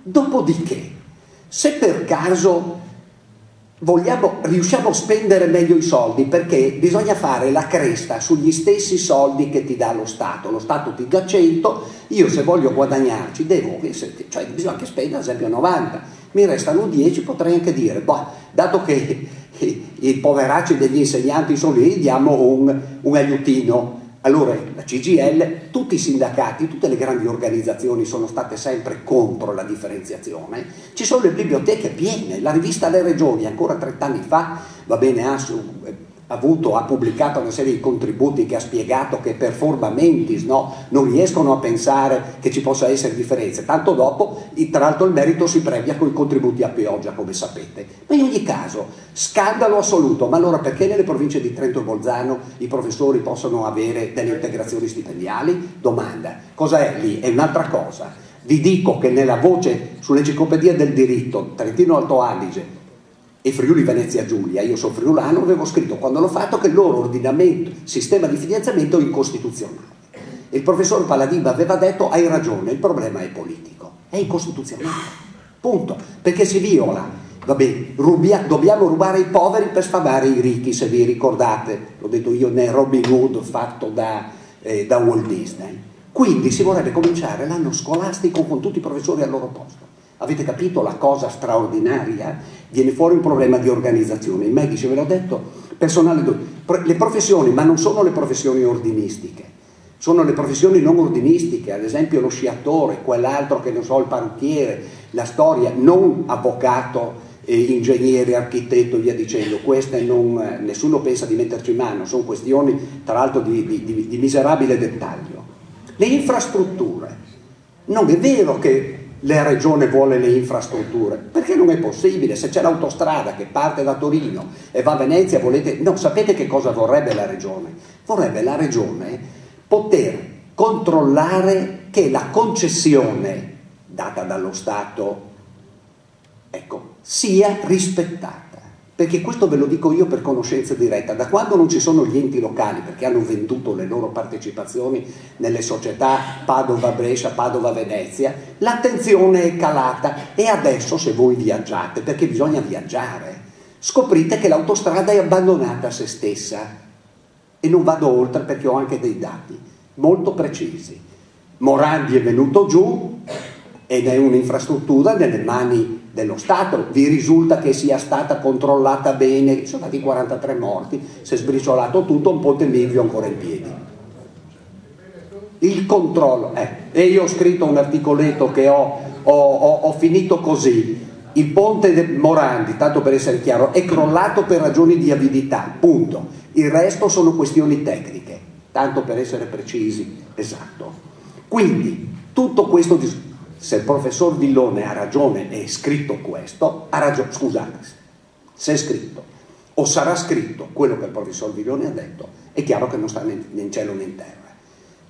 Dopodiché, se per caso riusciamo a spendere meglio i soldi, perché bisogna fare la cresta sugli stessi soldi che ti dà lo Stato ti dà 100, io se voglio guadagnarci cioè bisogna che spenda ad esempio 90, mi restano 10, potrei anche dire, dato che i poveracci degli insegnanti sono lì, diamo un aiutino. Allora la CGIL, tutti i sindacati, tutte le grandi organizzazioni sono state sempre contro la differenziazione. Ci sono le biblioteche piene, la rivista Le Regioni ancora 30 anni fa, ha pubblicato una serie di contributi che ha spiegato che per forma mentis non riescono a pensare che ci possa essere differenza. Tanto dopo, tra l'altro, il merito si premia con i contributi a pioggia, come sapete. Ma in ogni caso, scandalo assoluto. Ma allora perché nelle province di Trento e Bolzano i professori possono avere delle integrazioni stipendiali? Domanda. Cosa è lì? È un'altra cosa. Vi dico che nella voce sull'enciclopedia del diritto Trentino Alto Adige e Friuli Venezia Giulia, io sono friulano, avevo scritto quando l'ho fatto che il loro ordinamento, sistema di finanziamento è incostituzionale. E il professor Paladino aveva detto: hai ragione, il problema è politico, è incostituzionale, punto, perché si viola. Dobbiamo rubare i poveri per sfamare i ricchi, se vi ricordate, l'ho detto io nel Robin Hood fatto da Walt Disney. Quindi si vorrebbe cominciare l'anno scolastico con tutti i professori al loro posto. Avete capito la cosa straordinaria? Viene fuori un problema di organizzazione. I medici, ve l'ho detto, personale, le professioni, ma non sono le professioni ordinistiche, sono le professioni non ordinistiche, ad esempio lo sciatore, quell'altro che non so, il parrucchiere, la storia, non avvocato, ingegnere, architetto e via dicendo. Queste nessuno pensa di metterci in mano, sono questioni tra l'altro di miserabile dettaglio. Le infrastrutture, non è vero che la regione vuole le infrastrutture, perché non è possibile. Se c'è l'autostrada che parte da Torino e va a Venezia, sapete che cosa vorrebbe la regione? Vorrebbe la regione poter controllare che la concessione data dallo Stato, sia rispettata. Perché questo ve lo dico io per conoscenza diretta, da quando non ci sono gli enti locali, perché hanno venduto le loro partecipazioni nelle società Padova-Brescia, Padova-Venezia, l'attenzione è calata. E adesso, se voi viaggiate, perché bisogna viaggiare, scoprite che l'autostrada è abbandonata a se stessa. E non vado oltre perché ho anche dei dati molto precisi. Morandi è venuto giù ed è un'infrastruttura nelle mani dello Stato. Vi risulta che sia stata controllata bene? Sono stati 43 morti, si è sbriciolato tutto, un ponte Milvio ancora in piedi. Il controllo, e io ho scritto un articoletto che ho finito così: il ponte Morandi, tanto per essere chiaro, è crollato per ragioni di avidità, punto. Il resto sono questioni tecniche, tanto per essere precisi, esatto. Quindi tutto questo, se il professor Villone ha ragione e è scritto questo, ha ragione, scusate, se è scritto o sarà scritto quello che il professor Villone ha detto, è chiaro che non sta né in cielo né in terra.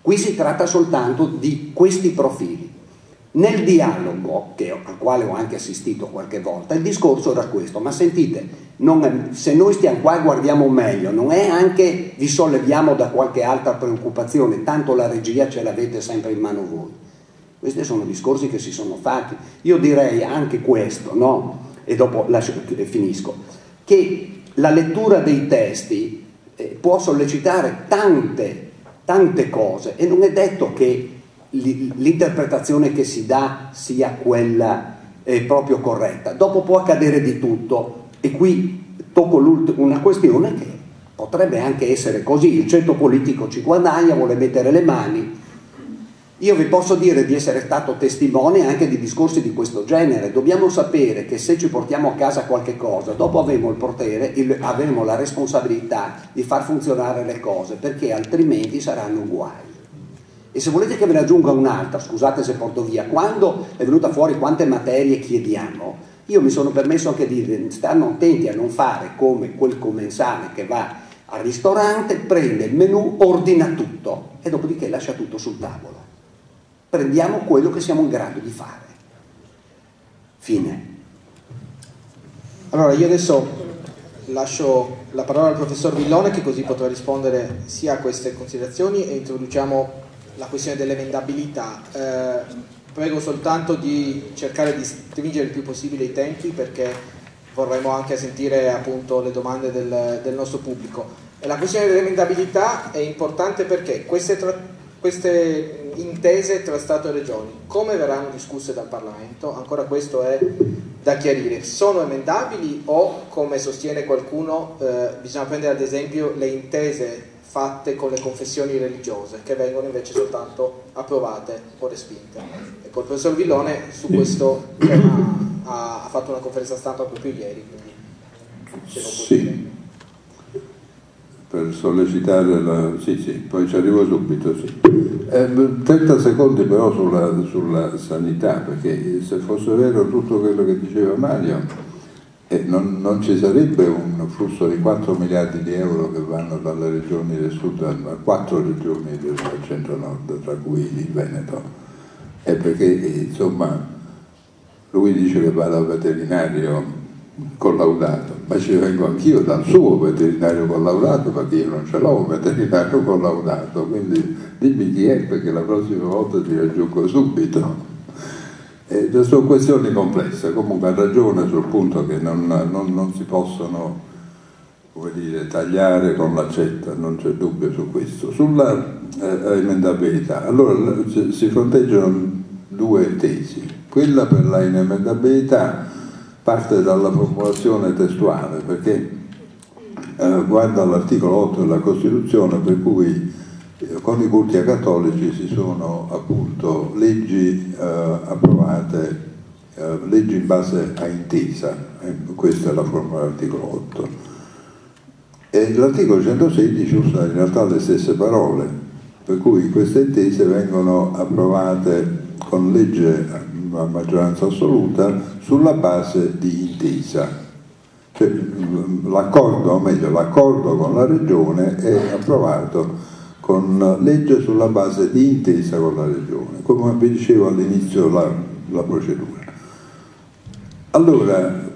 Qui si tratta soltanto di questi profili. Nel dialogo, al quale ho anche assistito qualche volta, il discorso era questo: ma sentite, se noi stiamo qua e guardiamo meglio, non è anche vi solleviamo da qualche altra preoccupazione, tanto la regia ce l'avete sempre in mano voi. Questi sono discorsi che si sono fatti. Io direi anche questo, e dopo finisco, che la lettura dei testi può sollecitare tante cose, e non è detto che l'interpretazione che si dà sia quella proprio corretta. Dopo può accadere di tutto, e qui tocco una questione che potrebbe anche essere così: il ceto politico ci guadagna, vuole mettere le mani. Io vi posso dire di essere stato testimone anche di discorsi di questo genere. Dobbiamo sapere che se ci portiamo a casa qualche cosa, dopo avremo il potere, avremo la responsabilità di far funzionare le cose, perché altrimenti saranno guai. E se volete che ve ne aggiunga un'altra, scusate se porto via, quando è venuta fuori quante materie chiediamo, io mi sono permesso anche di dire: stanno attenti a non fare come quel commensale che va al ristorante, prende il menù, ordina tutto e dopodiché lascia tutto sul tavolo. prendiamo quello che siamo in grado di fare. Fine. Allora io adesso lascio la parola al professor Villone, che così potrà rispondere sia a queste considerazioni, e introduciamo la questione dell'emendabilità. Prego soltanto di cercare di stringere il più possibile i tempi, perché vorremmo anche sentire appunto le domande del nostro pubblico. E la questione dell'emendabilità è importante perché queste intese tra Stato e Regioni come verranno discusse dal Parlamento? Ancora questo è da chiarire. Sono emendabili o, come sostiene qualcuno, bisogna prendere ad esempio le intese fatte con le confessioni religiose, che vengono invece soltanto approvate o respinte? Ecco, il professor Villone su questo tema ha fatto una conferenza stampa proprio ieri, quindi se lo può dire. Per sollecitare sì, poi ci arrivo subito, sì. 30 secondi però sulla sanità, perché se fosse vero tutto quello che diceva Mario, non ci sarebbe un flusso di 4 miliardi di euro che vanno dalle regioni del sud a 4 regioni del centro-nord, tra cui il Veneto. È perché, insomma, lui dice che va dal veterinario collaudato, ma ci vengo anch'io dal suo veterinario collaudato, perché io non ce l'ho un veterinario collaudato, quindi dimmi chi è, perché la prossima volta ti raggiungo subito. Sono questioni complesse. Comunque ha ragione sul punto che non si possono, come dire, tagliare con l'accetta, non c'è dubbio su questo. Sulla emendabilità, allora si fronteggiano due tesi. Quella per la inemendabilità parte dalla formulazione testuale, perché guarda l'articolo 8 della Costituzione, per cui con i culti cattolici si sono appunto leggi approvate, leggi in base a intesa, questa è la formula dell'articolo 8. E l'articolo 116 usa in realtà le stesse parole, per cui queste intese vengono approvate con legge a maggioranza assoluta sulla base di intesa. Cioè, l'accordo, o meglio, l'accordo con la regione è approvato con legge sulla base di intesa con la regione, come vi dicevo all'inizio la procedura. Allora,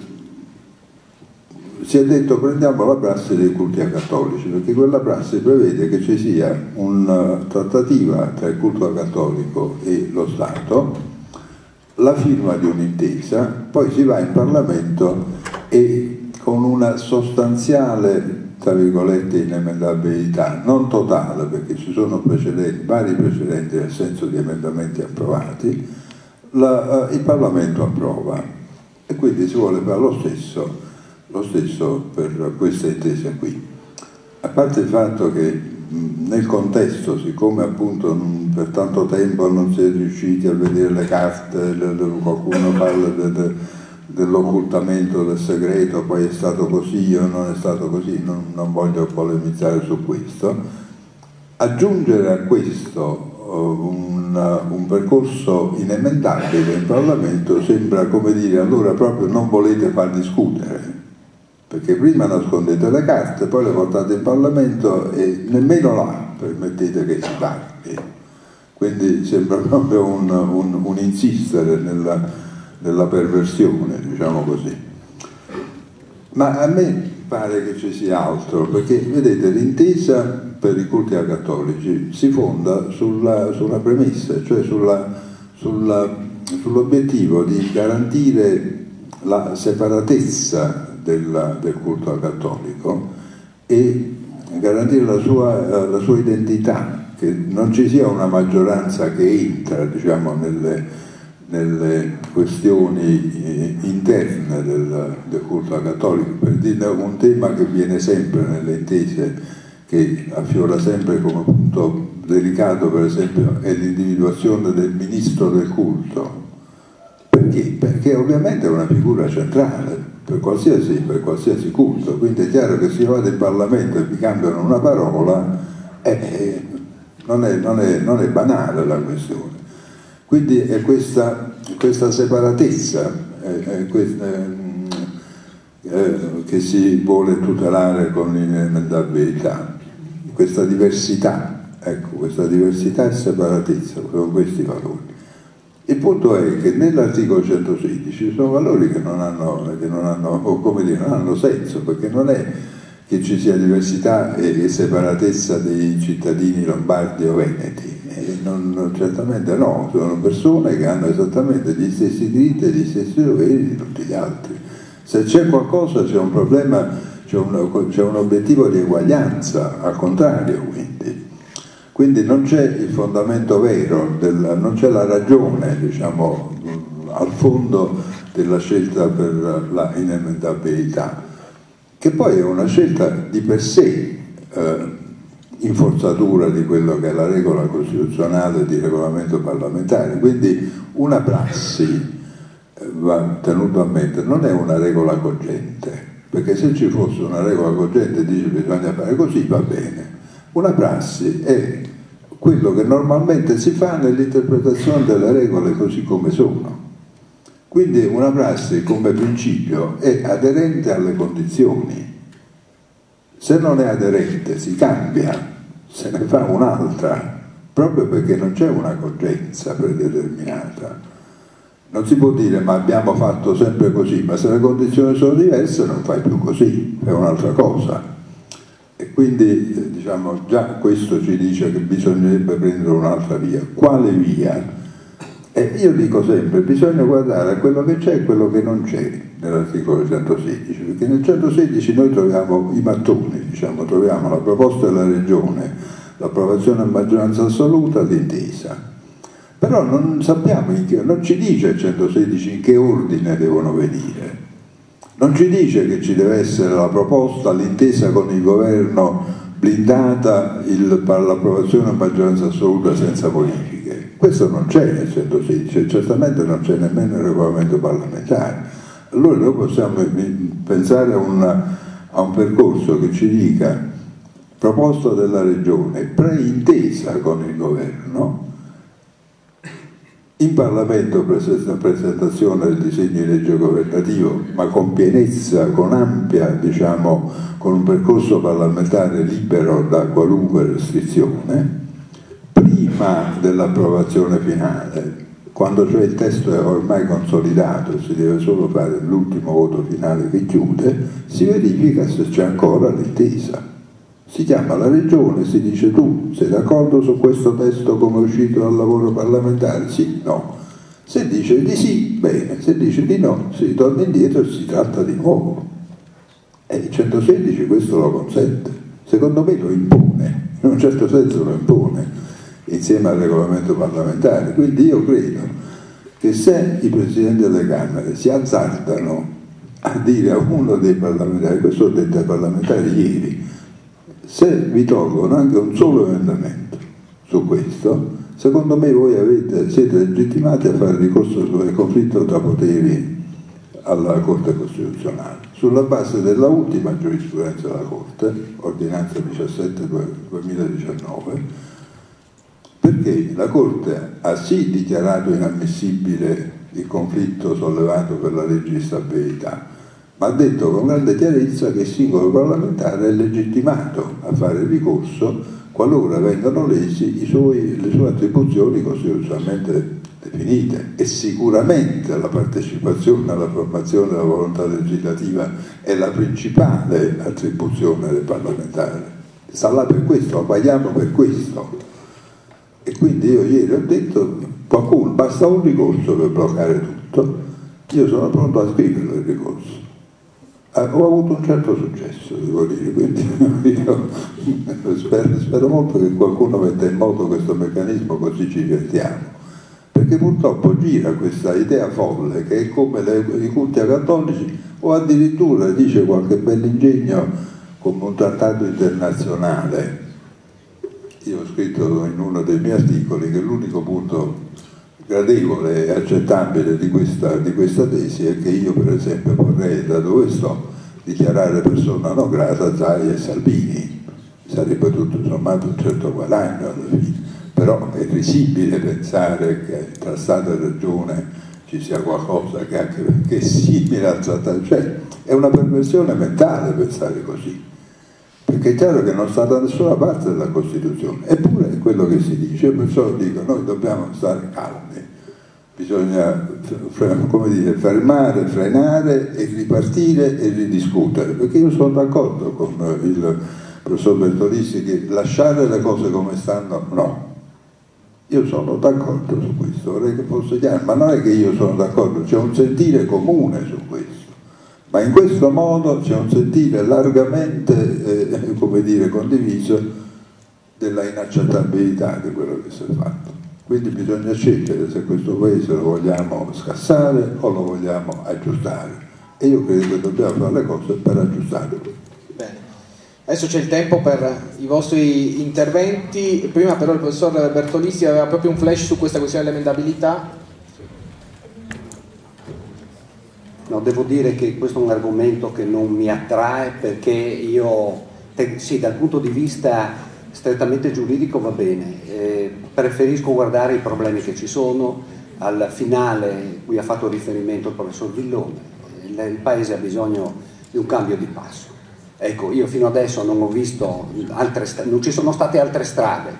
si è detto prendiamo la prassi dei culti cattolici, perché quella prassi prevede che ci sia una trattativa tra il culto cattolico e lo Stato, la firma di un'intesa, poi si va in Parlamento e con una sostanziale, tra virgolette, inemendabilità, non totale, perché ci sono vari precedenti nel senso di emendamenti approvati, il Parlamento approva, e quindi si vuole fare lo stesso per questa intesa qui. A parte il fatto che nel contesto, siccome appunto per tanto tempo non si è riusciti a vedere le carte, qualcuno parla dell'occultamento del segreto, poi è stato così o non è stato così, non voglio polemizzare su questo. Aggiungere a questo un percorso inemendabile in Parlamento sembra come dire: allora proprio non volete far discutere, perché prima nascondete le carte, poi le portate in Parlamento e nemmeno là permettete che si parli. Quindi sembra proprio un insistere nella perversione, diciamo così. Ma a me pare che ci sia altro, perché vedete, l'intesa per i culti cattolici si fonda sulla premessa, cioè sull'obiettivo di garantire la separatezza del culto cattolico e garantire la sua identità, che non ci sia una maggioranza che entra, diciamo, nelle questioni interne del culto cattolico. Per dire un tema che viene sempre nelle intese, che affiora sempre come punto delicato, per esempio, è l'individuazione del ministro del culto. Perché? Perché ovviamente è una figura centrale per qualsiasi culto, quindi è chiaro che se io vado in Parlamento e mi cambiano una parola, non è banale la questione. Quindi è questa separatezza che si vuole tutelare con l'inemendabilità, questa diversità ecco, questa diversità e separatezza, sono questi valori. Il punto è che nell'articolo 116 ci sono valori che non hanno senso, perché non è che ci sia diversità e separatezza dei cittadini lombardi o veneti, certamente no, sono persone che hanno esattamente gli stessi diritti e gli stessi doveri di tutti gli altri. Se c'è qualcosa, c'è un problema, c'è un obiettivo di eguaglianza, al contrario, quindi non c'è il fondamento vero, non c'è la ragione, diciamo, al fondo della scelta per la inemendabilità, che poi è una scelta di per sé in forzatura di quello che è la regola costituzionale di regolamento parlamentare. Quindi una prassi, va tenuto a mente, non è una regola cogente, perché se ci fosse una regola cogente dice bisogna fare così, va bene. Una prassi è quello che normalmente si fa nell'interpretazione delle regole così come sono. Quindi una prassi come principio è aderente alle condizioni. Se non è aderente si cambia, se ne fa un'altra, proprio perché non c'è una cogenza predeterminata. Non si può dire ma abbiamo fatto sempre così, ma se le condizioni sono diverse non fai più così, è un'altra cosa. E quindi diciamo già questo ci dice che bisognerebbe prendere un'altra via. Quale via? Io dico sempre, bisogna guardare a quello che c'è e quello che non c'è nell'articolo 116, perché nel 116 noi troviamo i mattoni, diciamo, troviamo la proposta della Regione, l'approvazione a maggioranza assoluta, l'intesa. Però non sappiamo, non ci dice il 116 in che ordine devono venire, non ci dice che ci deve essere la proposta, l'intesa con il governo blindata, l'approvazione a maggioranza assoluta senza modifiche. Questo non c'è nel 116, certamente non c'è nemmeno nel regolamento parlamentare. Allora noi possiamo pensare a un percorso che ci dica proposta della Regione, preintesa con il governo, in Parlamento presentazione del disegno di legge governativo, ma con pienezza, con ampia, diciamo, con un percorso parlamentare libero da qualunque restrizione, prima dell'approvazione finale, quando cioè il testo è ormai consolidato, si deve solo fare l'ultimo voto finale che chiude, si verifica se c'è ancora l'intesa. Si chiama la Regione, si dice tu sei d'accordo su questo testo come è uscito dal lavoro parlamentare? Sì, no. Se dice di sì, bene, se dice di no, si torna indietro e si tratta di nuovo. E il 116 questo lo consente, secondo me lo impone, in un certo senso lo impone, insieme al regolamento parlamentare. Quindi io credo che se i Presidenti delle Camere si azzardano a dire a uno dei parlamentari, questo ho detto ai parlamentari ieri, se vi tolgono anche un solo emendamento su questo, secondo me voi siete legittimati a fare ricorso sul conflitto tra poteri alla Corte Costituzionale, sulla base della ultima giurisprudenza della Corte, ordinanza 17/2019, perché la Corte ha sì dichiarato inammissibile il conflitto sollevato per la legge di stabilità, ma ha detto con grande chiarezza che il singolo parlamentare è legittimato a fare ricorso qualora vengano lesi le sue attribuzioni costituzionalmente definite, e sicuramente la partecipazione alla formazione della volontà legislativa è la principale attribuzione del parlamentare. Sta là per questo, lo paghiamo per questo. E quindi io ieri ho detto, qualcuno, basta un ricorso per bloccare tutto, io sono pronto a scriverlo il ricorso. Ho avuto un certo successo, devo dire, quindi io spero molto che qualcuno metta in moto questo meccanismo, così ci divertiamo, perché purtroppo gira questa idea folle che è come i culti cattolici, o addirittura dice qualche bell'ingegno come un trattato internazionale. Io ho scritto in uno dei miei articoli che l'unico punto gradevole e accettabile di questa tesi è che io per esempio vorrei, da dove sto, dichiarare persona non grata Zaia e Salvini, sarebbe tutto sommato un certo guadagno alla fine, però è risibile pensare che tra Stato e Regione ci sia qualcosa che è simile al trattato, cioè è una perversione mentale pensare così, perché è chiaro che non sta da nessuna parte della Costituzione, eppure quello che si dice. Io perciò dico, noi dobbiamo stare calmi, bisogna, come dire, fermare, frenare e ripartire e ridiscutere, perché io sono d'accordo con il professor Bertolissi che lasciare le cose come stanno, no. Io sono d'accordo su questo, vorrei che fosse chiaro, ma non è che io sono d'accordo, c'è un sentire comune su questo, ma in questo modo c'è un sentire largamente, come dire, condiviso della inaccettabilità di quello che si è fatto. Quindi bisogna scegliere se questo paese lo vogliamo scassare o lo vogliamo aggiustare, e io credo che dobbiamo fare le cose per aggiustarlo. Bene. Adesso c'è il tempo per i vostri interventi. Prima però il professor Bertolissi aveva proprio un flash su questa questione dell'emendabilità. No, devo dire che questo è un argomento che non mi attrae, perché io, sì, dal punto di vista strettamente giuridico va bene, preferisco guardare i problemi che ci sono. Al finale cui ha fatto riferimento il professor Villone, il Paese ha bisogno di un cambio di passo. Ecco, io fino adesso non ho visto non ci sono state altre strade,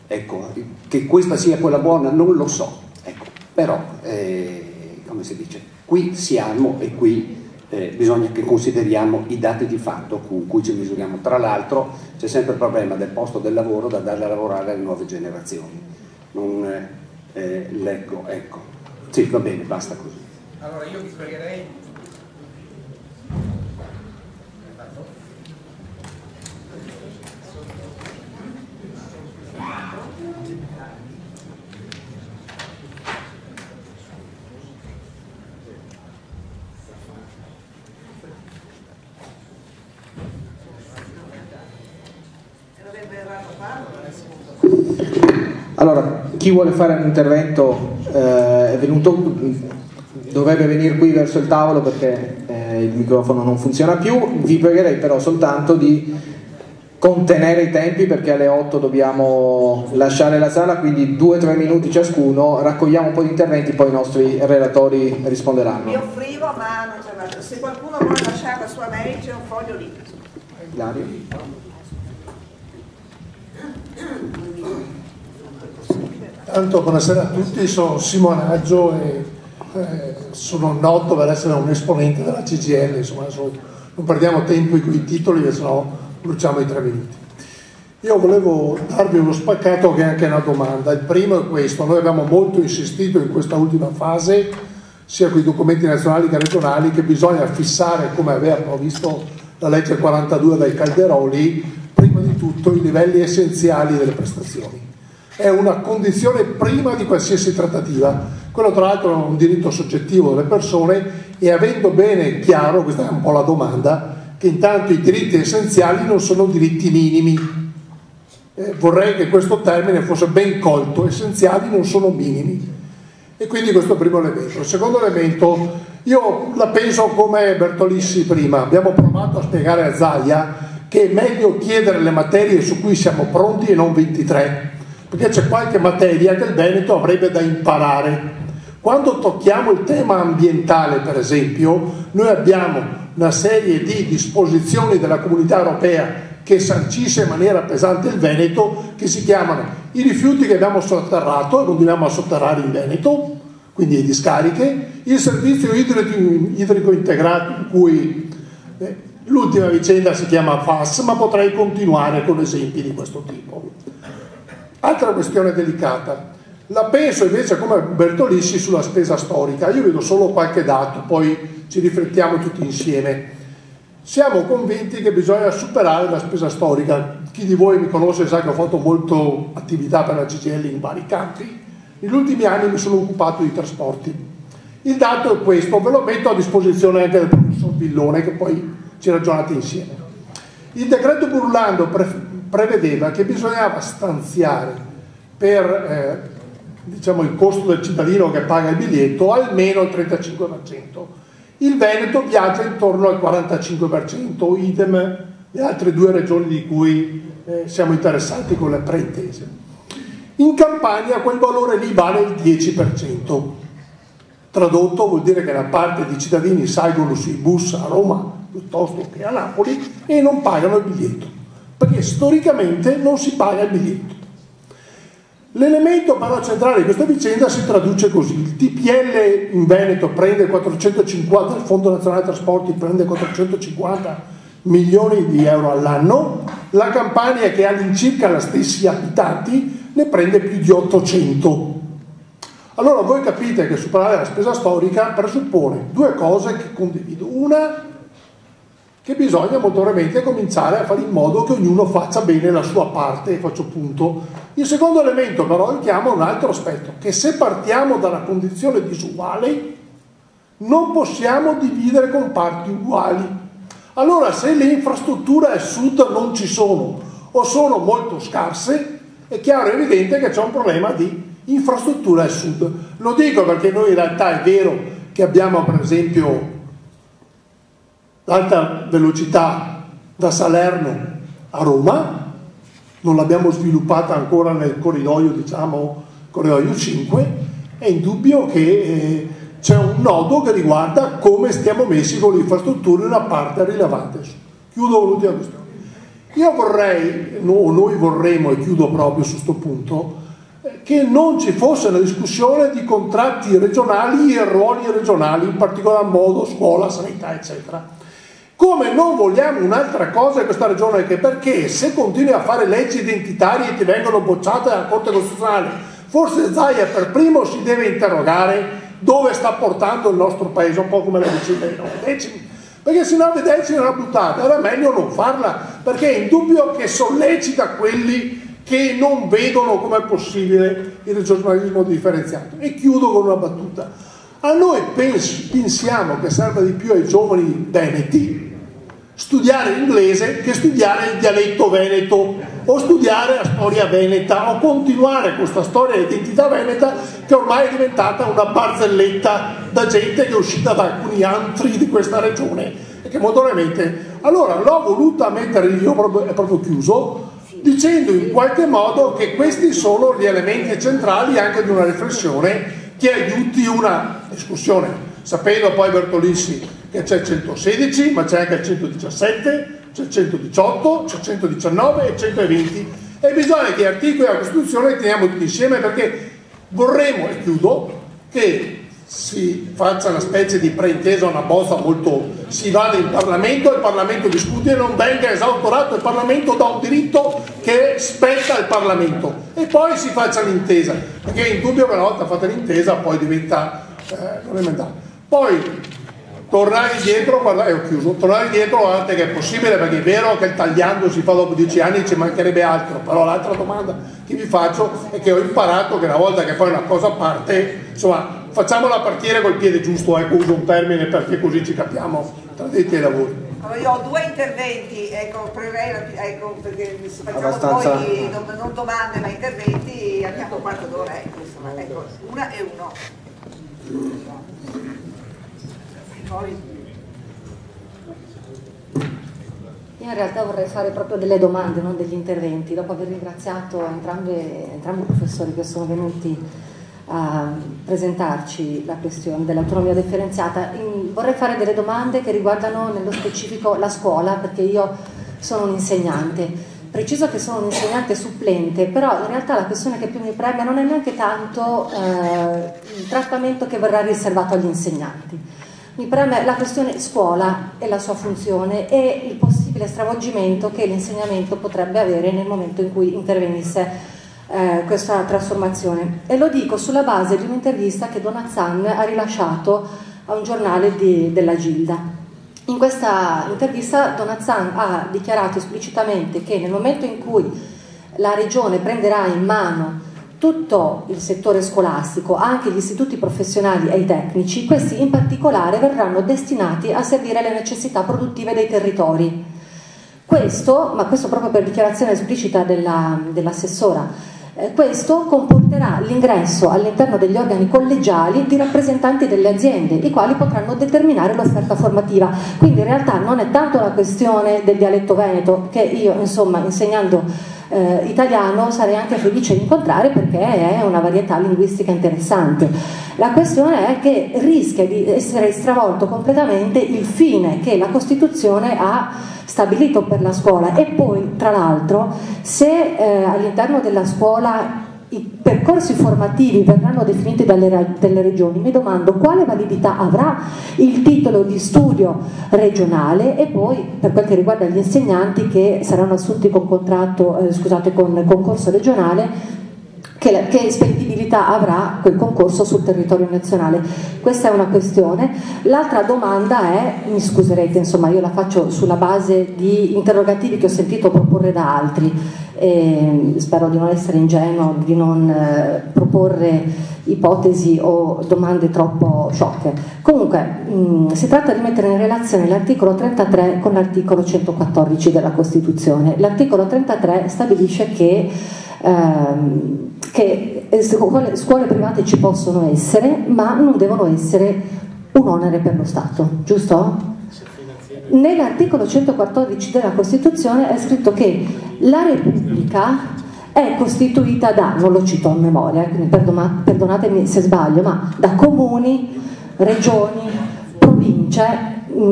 ecco, che questa sia quella buona non lo so, ecco, però come si dice, qui siamo e qui bisogna che consideriamo i dati di fatto con cui ci misuriamo. Tra l'altro c'è sempre il problema del posto del lavoro da dare a lavorare alle nuove generazioni. Ecco, sì, va bene, basta così. Allora io vi pregherei. Allora, chi vuole fare un intervento è venuto, dovrebbe venire qui verso il tavolo perché il microfono non funziona più. Vi pregherei però soltanto di contenere i tempi, perché alle 8 dobbiamo lasciare la sala, quindi 2-3 minuti ciascuno, raccogliamo un po' di interventi, poi i nostri relatori risponderanno. Mi offrivo, ma non c'è mai. Se qualcuno vuole lasciare la sua mail, c'è un foglio lì. Dario. Tanto buonasera a tutti, sono Simonaggio e sono noto per essere un esponente della CGIL, insomma non perdiamo tempo con i titoli, che sennò bruciamo i 3 minuti. Io volevo darvi uno spaccato che è anche una domanda. Il primo è questo: noi abbiamo molto insistito in questa ultima fase, sia con i documenti nazionali che regionali, che bisogna fissare, come avevano visto la legge 42 dai Calderoli, prima di tutto i livelli essenziali delle prestazioni. È una condizione prima di qualsiasi trattativa. Quello tra l'altro è un diritto soggettivo delle persone, e avendo bene chiaro, questa è un po' la domanda, che intanto i diritti essenziali non sono diritti minimi. Vorrei che questo termine fosse ben colto: essenziali non sono minimi. E quindi questo è il primo elemento. Il secondo elemento, io la penso come Bertolissi prima. Abbiamo provato a spiegare a Zaia che è meglio chiedere le materie su cui siamo pronti e non 23, perché c'è qualche materia che il Veneto avrebbe da imparare. Quando tocchiamo il tema ambientale, per esempio, noi abbiamo una serie di disposizioni della Comunità Europea che sancisce in maniera pesante il Veneto, che si chiamano i rifiuti che abbiamo sotterrato e continuiamo a sotterrare in Veneto, quindi le discariche, il servizio idrico integrato, in cui l'ultima vicenda si chiama FAS, ma potrei continuare con esempi di questo tipo. Altra questione delicata, la penso invece come Bertolissi sulla spesa storica. Io vedo solo qualche dato, poi ci riflettiamo tutti insieme. Siamo convinti che bisogna superare la spesa storica. Chi di voi mi conosce sa che ho fatto molto attività per la CGIL in vari campi. Negli ultimi anni mi sono occupato di trasporti. Il dato è questo, ve lo metto a disposizione anche del professor Villone, che poi ci ragionate insieme. Il decreto Burlando prevedeva che bisognava stanziare per diciamo il costo del cittadino che paga il biglietto almeno il 35%. Il Veneto viaggia intorno al 45%, idem le altre 2 regioni di cui siamo interessati con le preintese. In Campania quel valore lì vale il 10%. Tradotto vuol dire che una parte di cittadini salgono sui bus a Roma piuttosto che a Napoli e non pagano il biglietto, perché storicamente non si paga il biglietto. L'elemento però centrale di questa vicenda si traduce così: il TPL in Veneto prende 450, il Fondo Nazionale Trasporti prende 450 milioni di euro all'anno, la Campania, che ha all'incirca la stessi abitanti, ne prende più di 800. Allora voi capite che superare la spesa storica presuppone due cose che condivido. Una, che bisogna molto probabilmente cominciare a fare in modo che ognuno faccia bene la sua parte, e faccio punto. Il secondo elemento però richiama un altro aspetto, che se partiamo dalla condizione disuguale non possiamo dividere comparti uguali. Allora se le infrastrutture al sud non ci sono o sono molto scarse, è chiaro e evidente che c'è un problema di infrastrutture al sud. Lo dico perché noi in realtà è vero che abbiamo per esempio l'alta velocità da Salerno a Roma, non l'abbiamo sviluppata ancora nel corridoio, diciamo, corridoio 5, è indubbio che c'è un nodo che riguarda come stiamo messi con le infrastrutture in una parte rilevante. Chiudo con l'ultima questione. Io vorrei, noi vorremmo, e chiudo proprio su questo punto, che non ci fosse una discussione di contratti regionali e ruoli regionali, in particolar modo scuola, sanità, eccetera. Come non vogliamo un'altra cosa in questa regione, che perché se continui a fare leggi identitarie che vengono bocciate dalla Corte Costituzionale, forse Zaia per primo si deve interrogare dove sta portando il nostro paese, un po' come la vicenda dei 9 decimi, perché se 9 decimi era buttata, era meglio non farla, perché è indubbio che sollecita quelli che non vedono com'è possibile il regionalismo differenziato. E chiudo con una battuta: a noi pensiamo che serva di più ai giovani veneti studiare l'inglese che studiare il dialetto veneto, o studiare la storia veneta, o continuare questa storia di identità veneta che ormai è diventata una barzelletta da gente che è uscita da alcuni antri di questa regione e che molto probabilmente... Allora l'ho voluta mettere io, è proprio chiuso, dicendo in qualche modo che questi sono gli elementi centrali anche di una riflessione che aiuti una discussione, sapendo poi Bertolissi che c'è il 116, ma c'è anche il 117, c'è il 118, c'è il 119 e il 120, e bisogna che gli articoli della Costituzione li teniamo tutti insieme, perché vorremmo, e chiudo, che si faccia una specie di preintesa, una bozza molto, si vada in Parlamento, il Parlamento discute e non venga esautorato il Parlamento da un diritto che spetta al Parlamento, e poi si faccia l'intesa, perché è indubbio che una volta fatta l'intesa poi diventa non emendabile. Poi tornare indietro, guardate, ho chiuso, tornare indietro, guardate che è possibile, perché è vero che il tagliando si fa dopo 10 anni, ci mancherebbe altro, però l'altra domanda che vi faccio è che ho imparato che una volta che poi una cosa parte, insomma, facciamola partire col piede giusto, ecco, uso un termine perché così ci capiamo tra detti ai lavori. Allora, io ho due interventi, ecco, perché se facciamo abbastanza... poi non domande ma interventi, abbiamo un quarto d'ora, ecco, insomma, ecco, una e uno. Io in realtà vorrei fare proprio delle domande, non degli interventi, dopo aver ringraziato entrambi i professori che sono venuti a presentarci la questione dell'autonomia differenziata. Vorrei fare delle domande che riguardano nello specifico la scuola, perché io sono un insegnante. Preciso che sono un insegnante supplente, però in realtà la questione che più mi preme non è neanche tanto il trattamento che verrà riservato agli insegnanti. Mi preme la questione scuola e la sua funzione e il possibile stravolgimento che l'insegnamento potrebbe avere nel momento in cui intervenisse questa trasformazione. E lo dico sulla base di un'intervista che Donazzan ha rilasciato a un giornale della Gilda. In questa intervista Donazzan ha dichiarato esplicitamente che nel momento in cui la Regione prenderà in mano tutto il settore scolastico, anche gli istituti professionali e i tecnici, questi in particolare verranno destinati a servire le necessità produttive dei territori. Questo proprio per dichiarazione esplicita dell'assessora, questo comporterà l'ingresso all'interno degli organi collegiali di rappresentanti delle aziende, i quali potranno determinare l'offerta formativa. Quindi in realtà non è tanto la questione del dialetto veneto, che io insomma insegnando italiano sarei anche felice di incontrare, perché è una varietà linguistica interessante. La questione è che rischia di essere stravolto completamente il fine che la Costituzione ha stabilito per la scuola. E poi tra l'altro, se all'interno della scuola i percorsi formativi verranno definiti dalle regioni, mi domando quale validità avrà il titolo di studio regionale, e poi per quel che riguarda gli insegnanti che saranno assunti con con concorso regionale, che spedibilità avrà quel concorso sul territorio nazionale. Questa è una questione. L'altra domanda è, mi scuserete, insomma, io la faccio sulla base di interrogativi che ho sentito proporre da altri, e spero di non essere ingenuo, di non proporre ipotesi o domande troppo sciocche. Comunque si tratta di mettere in relazione l'articolo 33 con l'articolo 114 della Costituzione. L'articolo 33 stabilisce che scuole private ci possono essere, ma non devono essere un onere per lo Stato, giusto? Nell'articolo 114 della Costituzione è scritto che la Repubblica è costituita da, non lo cito a memoria, quindi perdonatemi se sbaglio, ma da comuni, regioni, province,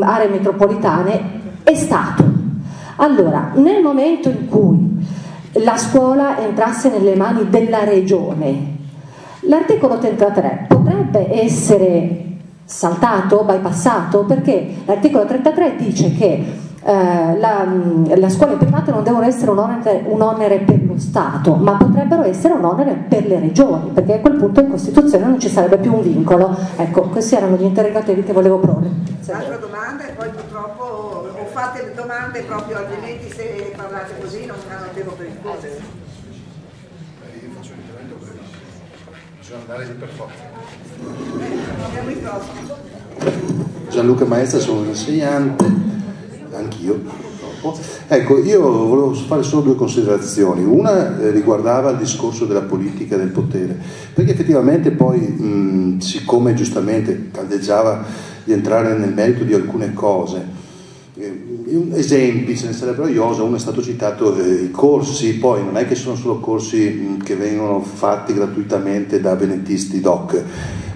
aree metropolitane e Stato. Allora, nel momento in cui la scuola entrasse nelle mani della regione, l'articolo 33 potrebbe essere saltato, bypassato, perché l'articolo 33 dice che le scuole private non devono essere un onere per lo Stato, ma potrebbero essere un onere per le regioni, perché a quel punto in Costituzione non ci sarebbe più un vincolo. Ecco, questi erano gli interrogativi che volevo porre. Altra domanda, e poi purtroppo o fate le domande proprio, altrimenti se parlate così non hanno tempo per rispondere. Io faccio un intervento perché bisogna andare per forza. Siamo i prossimi. Gianluca Maestra, sono un insegnante, anch'io purtroppo. Ecco, io volevo fare solo due considerazioni. Una riguardava il discorso della politica del potere, perché effettivamente poi, siccome giustamente caldeggiava di entrare nel merito di alcune cose, esempi ce ne sarebbero iosa. Uno è stato citato i corsi, poi non è che sono solo corsi che vengono fatti gratuitamente da benetisti doc,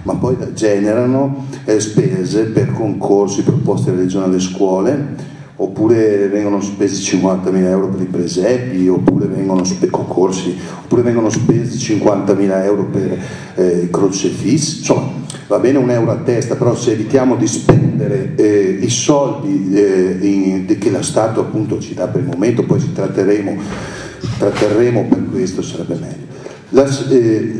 ma poi generano spese per concorsi proposti alla regione alle scuole, oppure vengono spesi 50.000 euro per i presepi, oppure vengono concorsi, oppure vengono spesi 50.000 euro per i crocefissi. Insomma, va bene un euro a testa, però se evitiamo di spendere i soldi che lo Stato appunto ci dà per il momento, poi ci tratterremo per questo, sarebbe meglio. La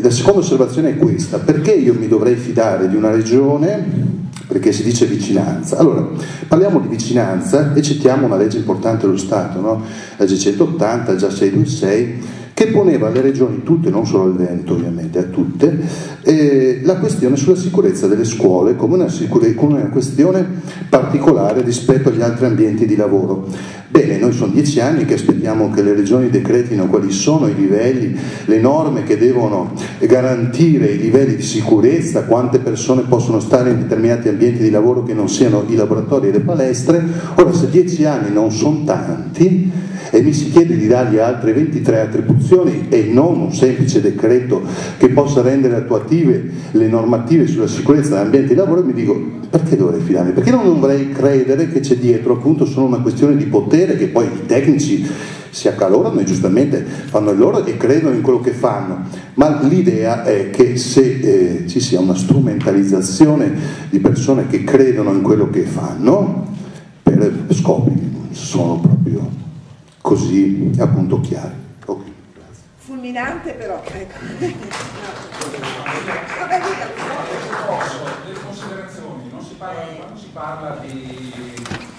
seconda osservazione è questa: perché io mi dovrei fidare di una regione? Perché si dice vicinanza. Allora, parliamo di vicinanza e citiamo una legge importante dello Stato, no? La Legge 180, già 626, che poneva alle regioni tutte, non solo al Veneto ovviamente, a tutte, la questione sulla sicurezza delle scuole come una questione particolare rispetto agli altri ambienti di lavoro. Bene, noi sono 10 anni che aspettiamo che le regioni decretino quali sono i livelli, le norme che devono garantire i livelli di sicurezza, quante persone possono stare in determinati ambienti di lavoro che non siano i laboratori e le palestre. Ora, se 10 anni non sono tanti e mi si chiede di dargli altre 23 attribuzioni e non un semplice decreto che possa rendere attuative le normative sulla sicurezza dell'ambiente di lavoro, mi dico: perché dovrei fidarmi? Perché non dovrei credere che c'è dietro appunto solo una questione di potere, che poi i tecnici si accalorano e giustamente fanno il loro e credono in quello che fanno, ma l'idea è che se ci sia una strumentalizzazione di persone che credono in quello che fanno per scopi che non sono proprio così appunto chiari. Okay. Fulminante però, ecco. Delle considerazioni, quando si parla di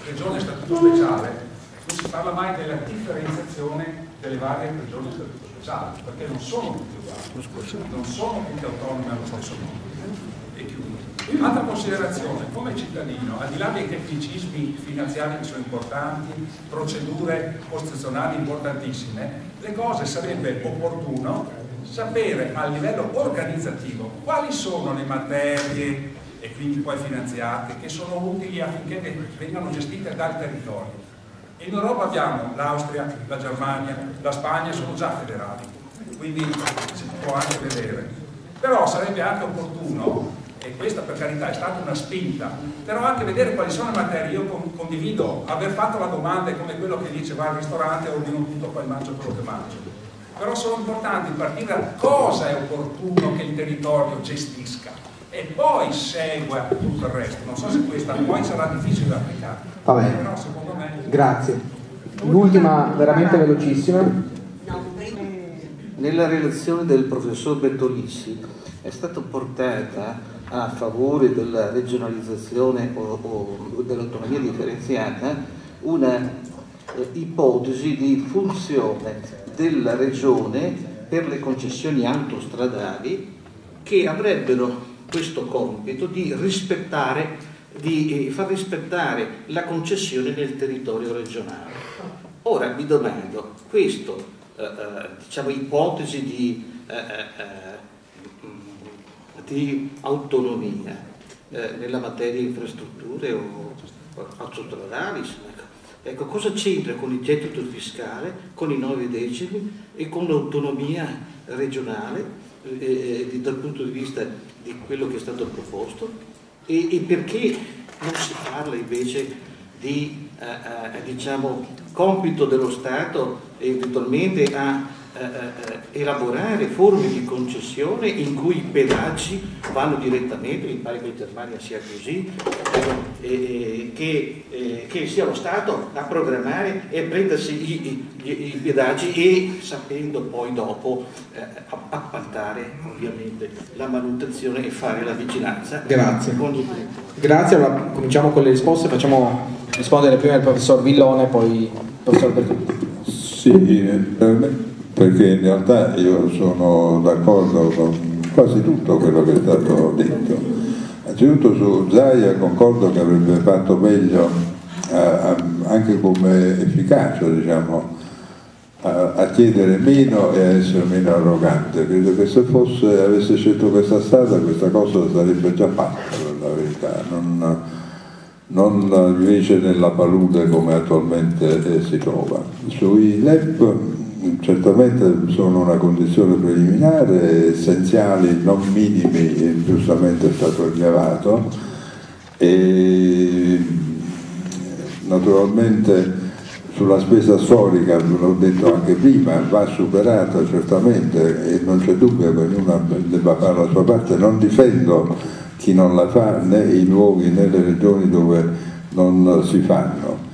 regione a statuto speciale non si parla mai della differenziazione delle varie regioni a statuto speciale, perché non sono tutte uguali, non sono tutte autonome allo stesso modo. E chiudo. Altra considerazione: come cittadino, al di là dei tecnicismi finanziari che sono importanti, procedure costituzionali importantissime, le cose sarebbe opportuno sapere a livello organizzativo quali sono le materie e quindi poi finanziate che sono utili affinché vengano gestite dal territorio. In Europa abbiamo l'Austria, la Germania, la Spagna, sono già federali, quindi si può anche vedere. Però sarebbe anche opportuno, e questa per carità è stata una spinta, però anche vedere quali sono le materie. Io condivido aver fatto la domanda, è come quello che dice va al ristorante, ordino tutto, poi mangio quello che mangio. però sono importanti partire da cosa è opportuno che il territorio gestisca e poi segua tutto il resto. Non so se questa poi sarà difficile da applicare. Va bene. Però secondo me... Grazie. L'ultima, veramente velocissima. Nella relazione del professor Bertolissi è stata portata a favore della regionalizzazione o dell'autonomia differenziata una ipotesi di funzione della regione per le concessioni autostradali che avrebbero questo compito di rispettare, di far rispettare la concessione nel territorio regionale. Ora vi domando, questo diciamo ipotesi di autonomia nella materia infrastrutture o autostradali, ecco, cosa c'entra con il gettito fiscale, con i 9 decimi e con l'autonomia regionale dal punto di vista di quello che è stato proposto e perché non si parla invece di diciamo compito dello Stato eventualmente a elaborare forme di concessione in cui i pedaggi vanno direttamente, mi pare che in Germania sia così, che sia lo Stato a programmare e a prendersi i pedaggi e sapendo poi dopo appaltare ovviamente la manutenzione e fare la vigilanza. Grazie. Grazie, allora cominciamo con le risposte, facciamo rispondere prima il professor Villone e poi il professor Bertolissi. Sì, perché in realtà io sono d'accordo con quasi tutto quello che è stato detto. Anzitutto su Zaia concordo che avrebbe fatto meglio anche come efficacia, diciamo, a chiedere meno e a essere meno arrogante. Credo che se avesse scelto questa strada questa cosa sarebbe già fatta, per la verità, non invece nella palude come attualmente si trova. Sui LEP certamente sono una condizione preliminare, essenziali, non minimi, giustamente è stato rilevato, e naturalmente sulla spesa storica, l'ho detto anche prima, va superata certamente e non c'è dubbio che ognuno debba fare la sua parte. Non difendo chi non la fa né i luoghi né le regioni dove non si fanno.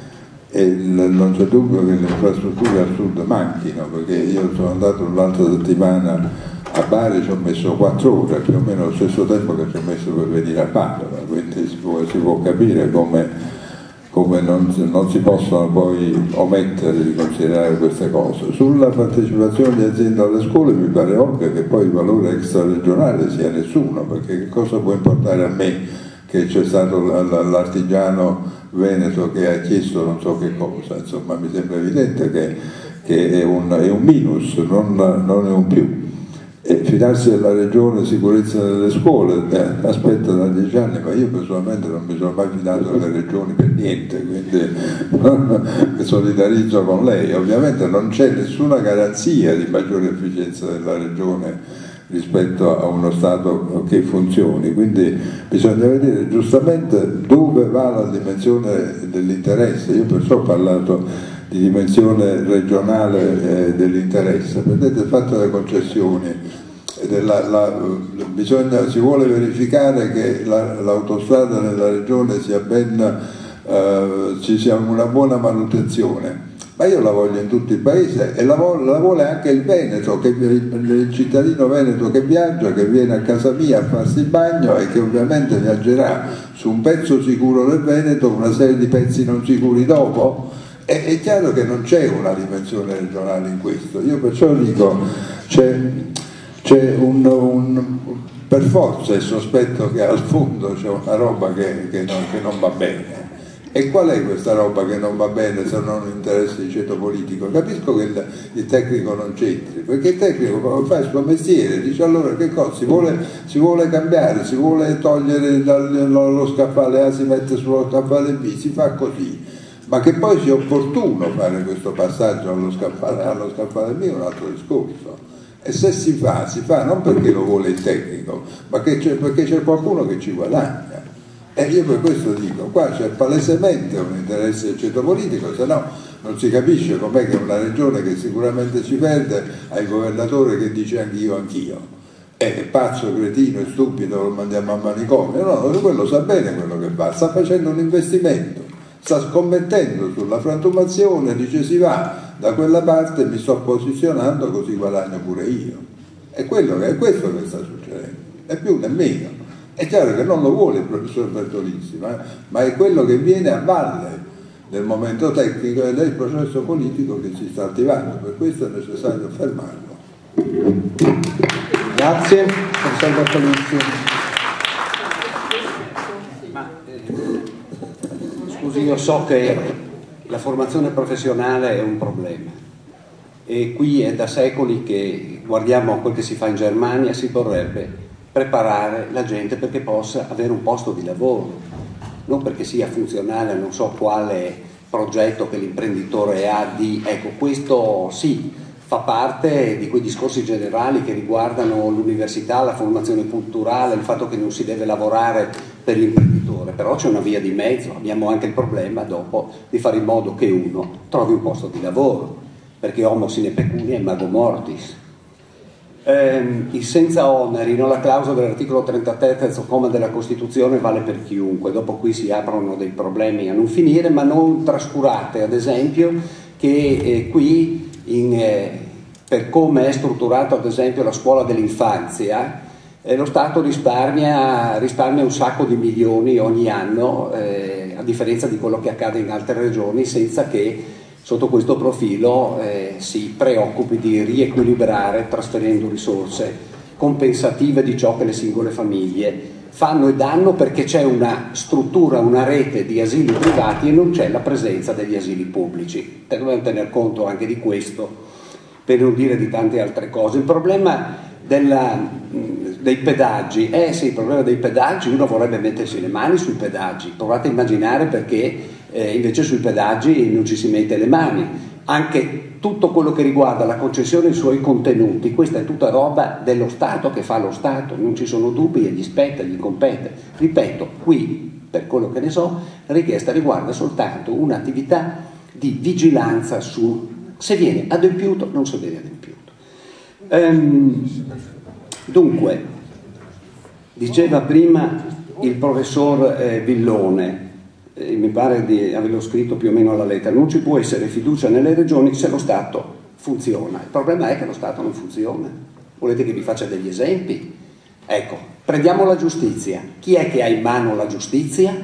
E non c'è dubbio che le infrastrutture al sud manchino, perché io sono andato l'altra settimana a Bari, ci ho messo 4 ore, più o meno lo stesso tempo che ci ho messo per venire a Padova, quindi si può capire come non si possono poi omettere di considerare queste cose. Sulla partecipazione di aziende alle scuole mi pare ovvio che poi il valore extraregionale sia nessuno, perché che cosa può importare a me che c'è stato l'artigiano veneto che ha chiesto non so che cosa, insomma mi sembra evidente che è un minus, non è un più. E fidarsi della regione sicurezza delle scuole, aspetta da 10 anni, ma io personalmente non mi sono mai fidato delle regioni per niente, quindi mi solidarizzo con lei. Ovviamente non c'è nessuna garanzia di maggiore efficienza della regione rispetto a uno Stato che funzioni, quindi bisogna vedere giustamente dove va la dimensione dell'interesse. Io perciò ho parlato di dimensione regionale dell'interesse. Vedete il fatto delle concessioni, si vuole verificare che l'autostrada nella regione ci sia una buona manutenzione. Ma io la voglio in tutto il paese e la vuole anche il Veneto, il cittadino veneto che viaggia, che viene a casa mia a farsi il bagno e che ovviamente viaggerà su un pezzo sicuro del Veneto, una serie di pezzi non sicuri dopo. È chiaro che non c'è una dimensione regionale in questo. Io perciò dico, c'è per forza il sospetto che al fondo c'è una roba che non va bene. E qual è questa roba che non va bene se non interesse il ceto politico? Capisco che il tecnico non c'entri, perché il tecnico fa il suo mestiere, dice allora che cosa? Si vuole cambiare, si vuole togliere lo scaffale A, si mette sullo scaffale B, si fa così. Ma che poi sia opportuno fare questo passaggio allo scaffale A, allo scaffale B è un altro discorso. E se si fa non perché lo vuole il tecnico, ma perché c'è qualcuno che ci guadagna. E io per questo dico, qua c'è palesemente un interesse del centro politico, se no non si capisce com'è che una regione che sicuramente ci perde ha il governatore che dice anch'io. È pazzo, cretino, è stupido, lo mandiamo a manicomio. No, quello sa bene quello che fa, sta facendo un investimento, sta scommettendo sulla frantumazione, dice si va da quella parte, mi sto posizionando così guadagno pure io. È questo che sta succedendo, né più né meno. È chiaro che non lo vuole il professor Bertolizzi, ma è quello che viene a valle del momento tecnico e del processo politico che si sta attivando, per questo è necessario fermarlo. Grazie, professor Bertolizzi. Scusi, io so che la formazione professionale è un problema e qui è da secoli che guardiamo a quel che si fa in Germania, si vorrebbe preparare la gente perché possa avere un posto di lavoro, non perché sia funzionale a non so quale progetto che l'imprenditore ha di, ecco, questo sì, fa parte di quei discorsi generali che riguardano l'università, la formazione culturale, il fatto che non si deve lavorare per l'imprenditore, però c'è una via di mezzo, abbiamo anche il problema dopo di fare in modo che uno trovi un posto di lavoro, perché homo sine pecunia e mago mortis. Il senza oneri, no? La clausola dell'articolo 33 terzo comma della Costituzione vale per chiunque, dopo qui si aprono dei problemi a non finire, ma non trascurate ad esempio che qui per come è strutturato ad esempio la scuola dell'infanzia, lo Stato risparmia un sacco di milioni ogni anno, a differenza di quello che accade in altre regioni, senza che sotto questo profilo si preoccupi di riequilibrare trasferendo risorse compensative di ciò che le singole famiglie fanno e danno, perché c'è una struttura, una rete di asili privati e non c'è la presenza degli asili pubblici. Dobbiamo tener conto anche di questo, per non dire di tante altre cose. Il problema dei pedaggi, sì, il problema dei pedaggi, uno vorrebbe mettersi le mani sui pedaggi, provate a immaginare perché invece sui pedaggi non ci si mette le mani. Anche tutto quello che riguarda la concessione e i suoi contenuti, questa è tutta roba dello Stato che fa lo Stato, non ci sono dubbi e gli spetta, gli compete. Ripeto, qui, per quello che ne so, la richiesta riguarda soltanto un'attività di vigilanza su se viene adempiuto o non se viene adempiuto. Dunque, diceva prima il professor Villone, mi pare di averlo scritto più o meno alla lettera, non ci può essere fiducia nelle regioni se lo Stato funziona. Il problema è che lo Stato non funziona. Volete che vi faccia degli esempi? Ecco, prendiamo la giustizia. Chi è che ha in mano la giustizia?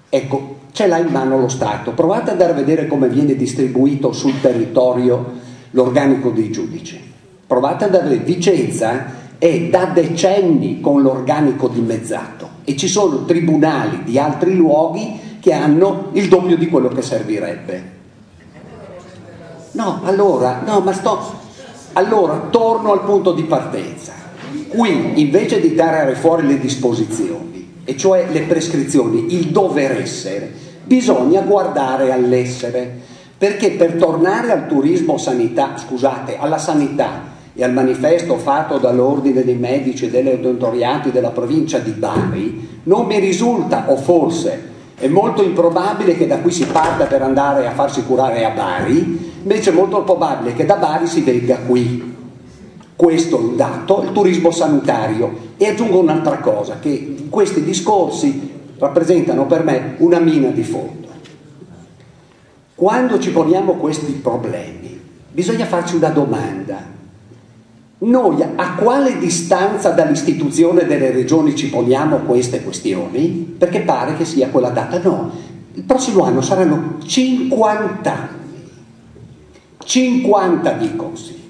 Ecco, ce l'ha in mano lo Stato. Provate ad andare a vedere come viene distribuito sul territorio l'organico dei giudici. Provate ad avere Vicenza è da decenni con l'organico dimezzato e ci sono tribunali di altri luoghi che hanno il doppio di quello che servirebbe. Allora torno al punto di partenza. Qui invece di tirare fuori le disposizioni, e cioè le prescrizioni, il dover essere, bisogna guardare all'essere, perché per tornare al turismo alla sanità e al manifesto fatto dall'Ordine dei Medici e delle Odontoriati della provincia di Bari, non mi risulta, o forse è molto improbabile che da qui si parta per andare a farsi curare a Bari, invece è molto probabile che da Bari si venga qui. Questo è un dato, il turismo sanitario. E aggiungo un'altra cosa, che questi discorsi rappresentano per me una mina di fondo. Quando ci poniamo questi problemi, bisogna farci una domanda. Noi a quale distanza dall'istituzione delle regioni ci poniamo queste questioni? Perché pare che sia quella data. No, il prossimo anno saranno 50 anni. 50 dico sì.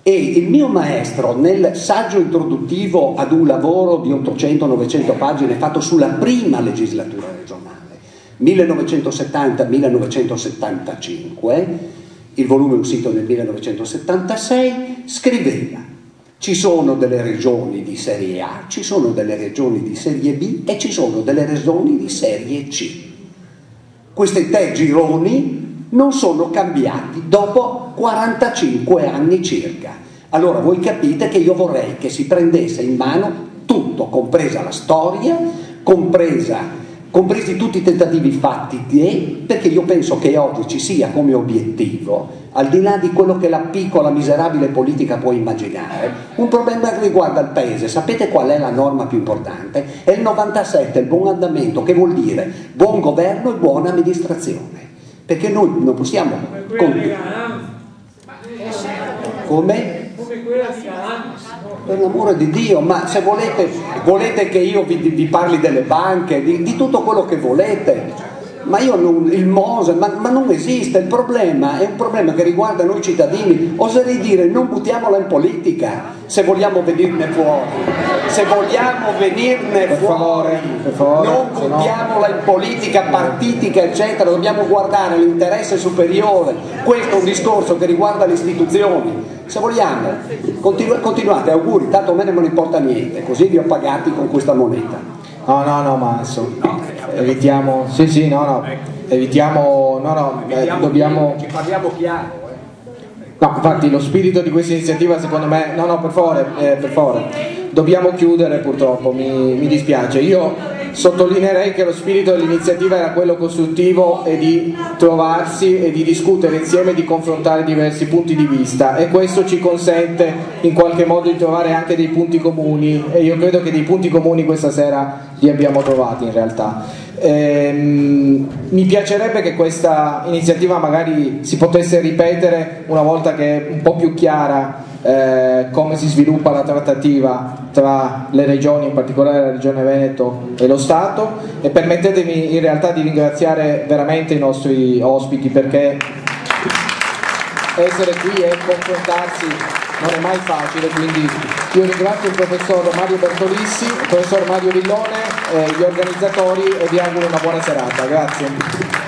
E il mio maestro, nel saggio introduttivo ad un lavoro di 800-900 pagine fatto sulla prima legislatura regionale, 1970-1975, il volume è uscito nel 1976, scriveva: ci sono delle regioni di serie A, ci sono delle regioni di serie B e ci sono delle regioni di serie C. Questi tre gironi non sono cambiati dopo 45 anni circa. Allora voi capite che io vorrei che si prendesse in mano tutto, compresa la storia, compresa compresi tutti i tentativi fatti, perché io penso che oggi ci sia come obiettivo, al di là di quello che la piccola miserabile politica può immaginare, un problema che riguarda il paese. Sapete qual è la norma più importante? È il 97, il buon andamento, che vuol dire buon governo e buona amministrazione, perché noi non possiamo come? Per l'amore di Dio, ma se volete che io vi parli delle banche, di tutto quello che volete, ma io non, il Mose, ma non esiste. Il problema è un problema che riguarda noi cittadini. Oserei dire, non buttiamola in politica se vogliamo venirne fuori. Se vogliamo venirne fuori, per favore, non buttiamola in politica partitica, eccetera. Dobbiamo guardare l'interesse superiore. Questo è un discorso che riguarda le istituzioni. Se vogliamo, continuate, auguri, tanto a me non me ne importa niente, così vi ho pagati con questa moneta. No, ma evitiamo, dobbiamo... Ci parliamo chiaro. No, infatti lo spirito di questa iniziativa secondo me, per favore, dobbiamo chiudere purtroppo, mi dispiace. Io sottolineerei che lo spirito dell'iniziativa era quello costruttivo e di trovarsi e di discutere insieme, di confrontare diversi punti di vista, e questo ci consente in qualche modo di trovare anche dei punti comuni, e io credo che dei punti comuni questa sera li abbiamo trovati in realtà. Mi piacerebbe che questa iniziativa magari si potesse ripetere una volta che è un po' più chiara come si sviluppa la trattativa tra le regioni, in particolare la regione Veneto e lo Stato, e permettetemi in realtà di ringraziare veramente i nostri ospiti, perché essere qui e confrontarsi non è mai facile, quindi io ringrazio il professor Mario Bertolissi, il professor Mario Villone, gli organizzatori, e vi auguro una buona serata. Grazie.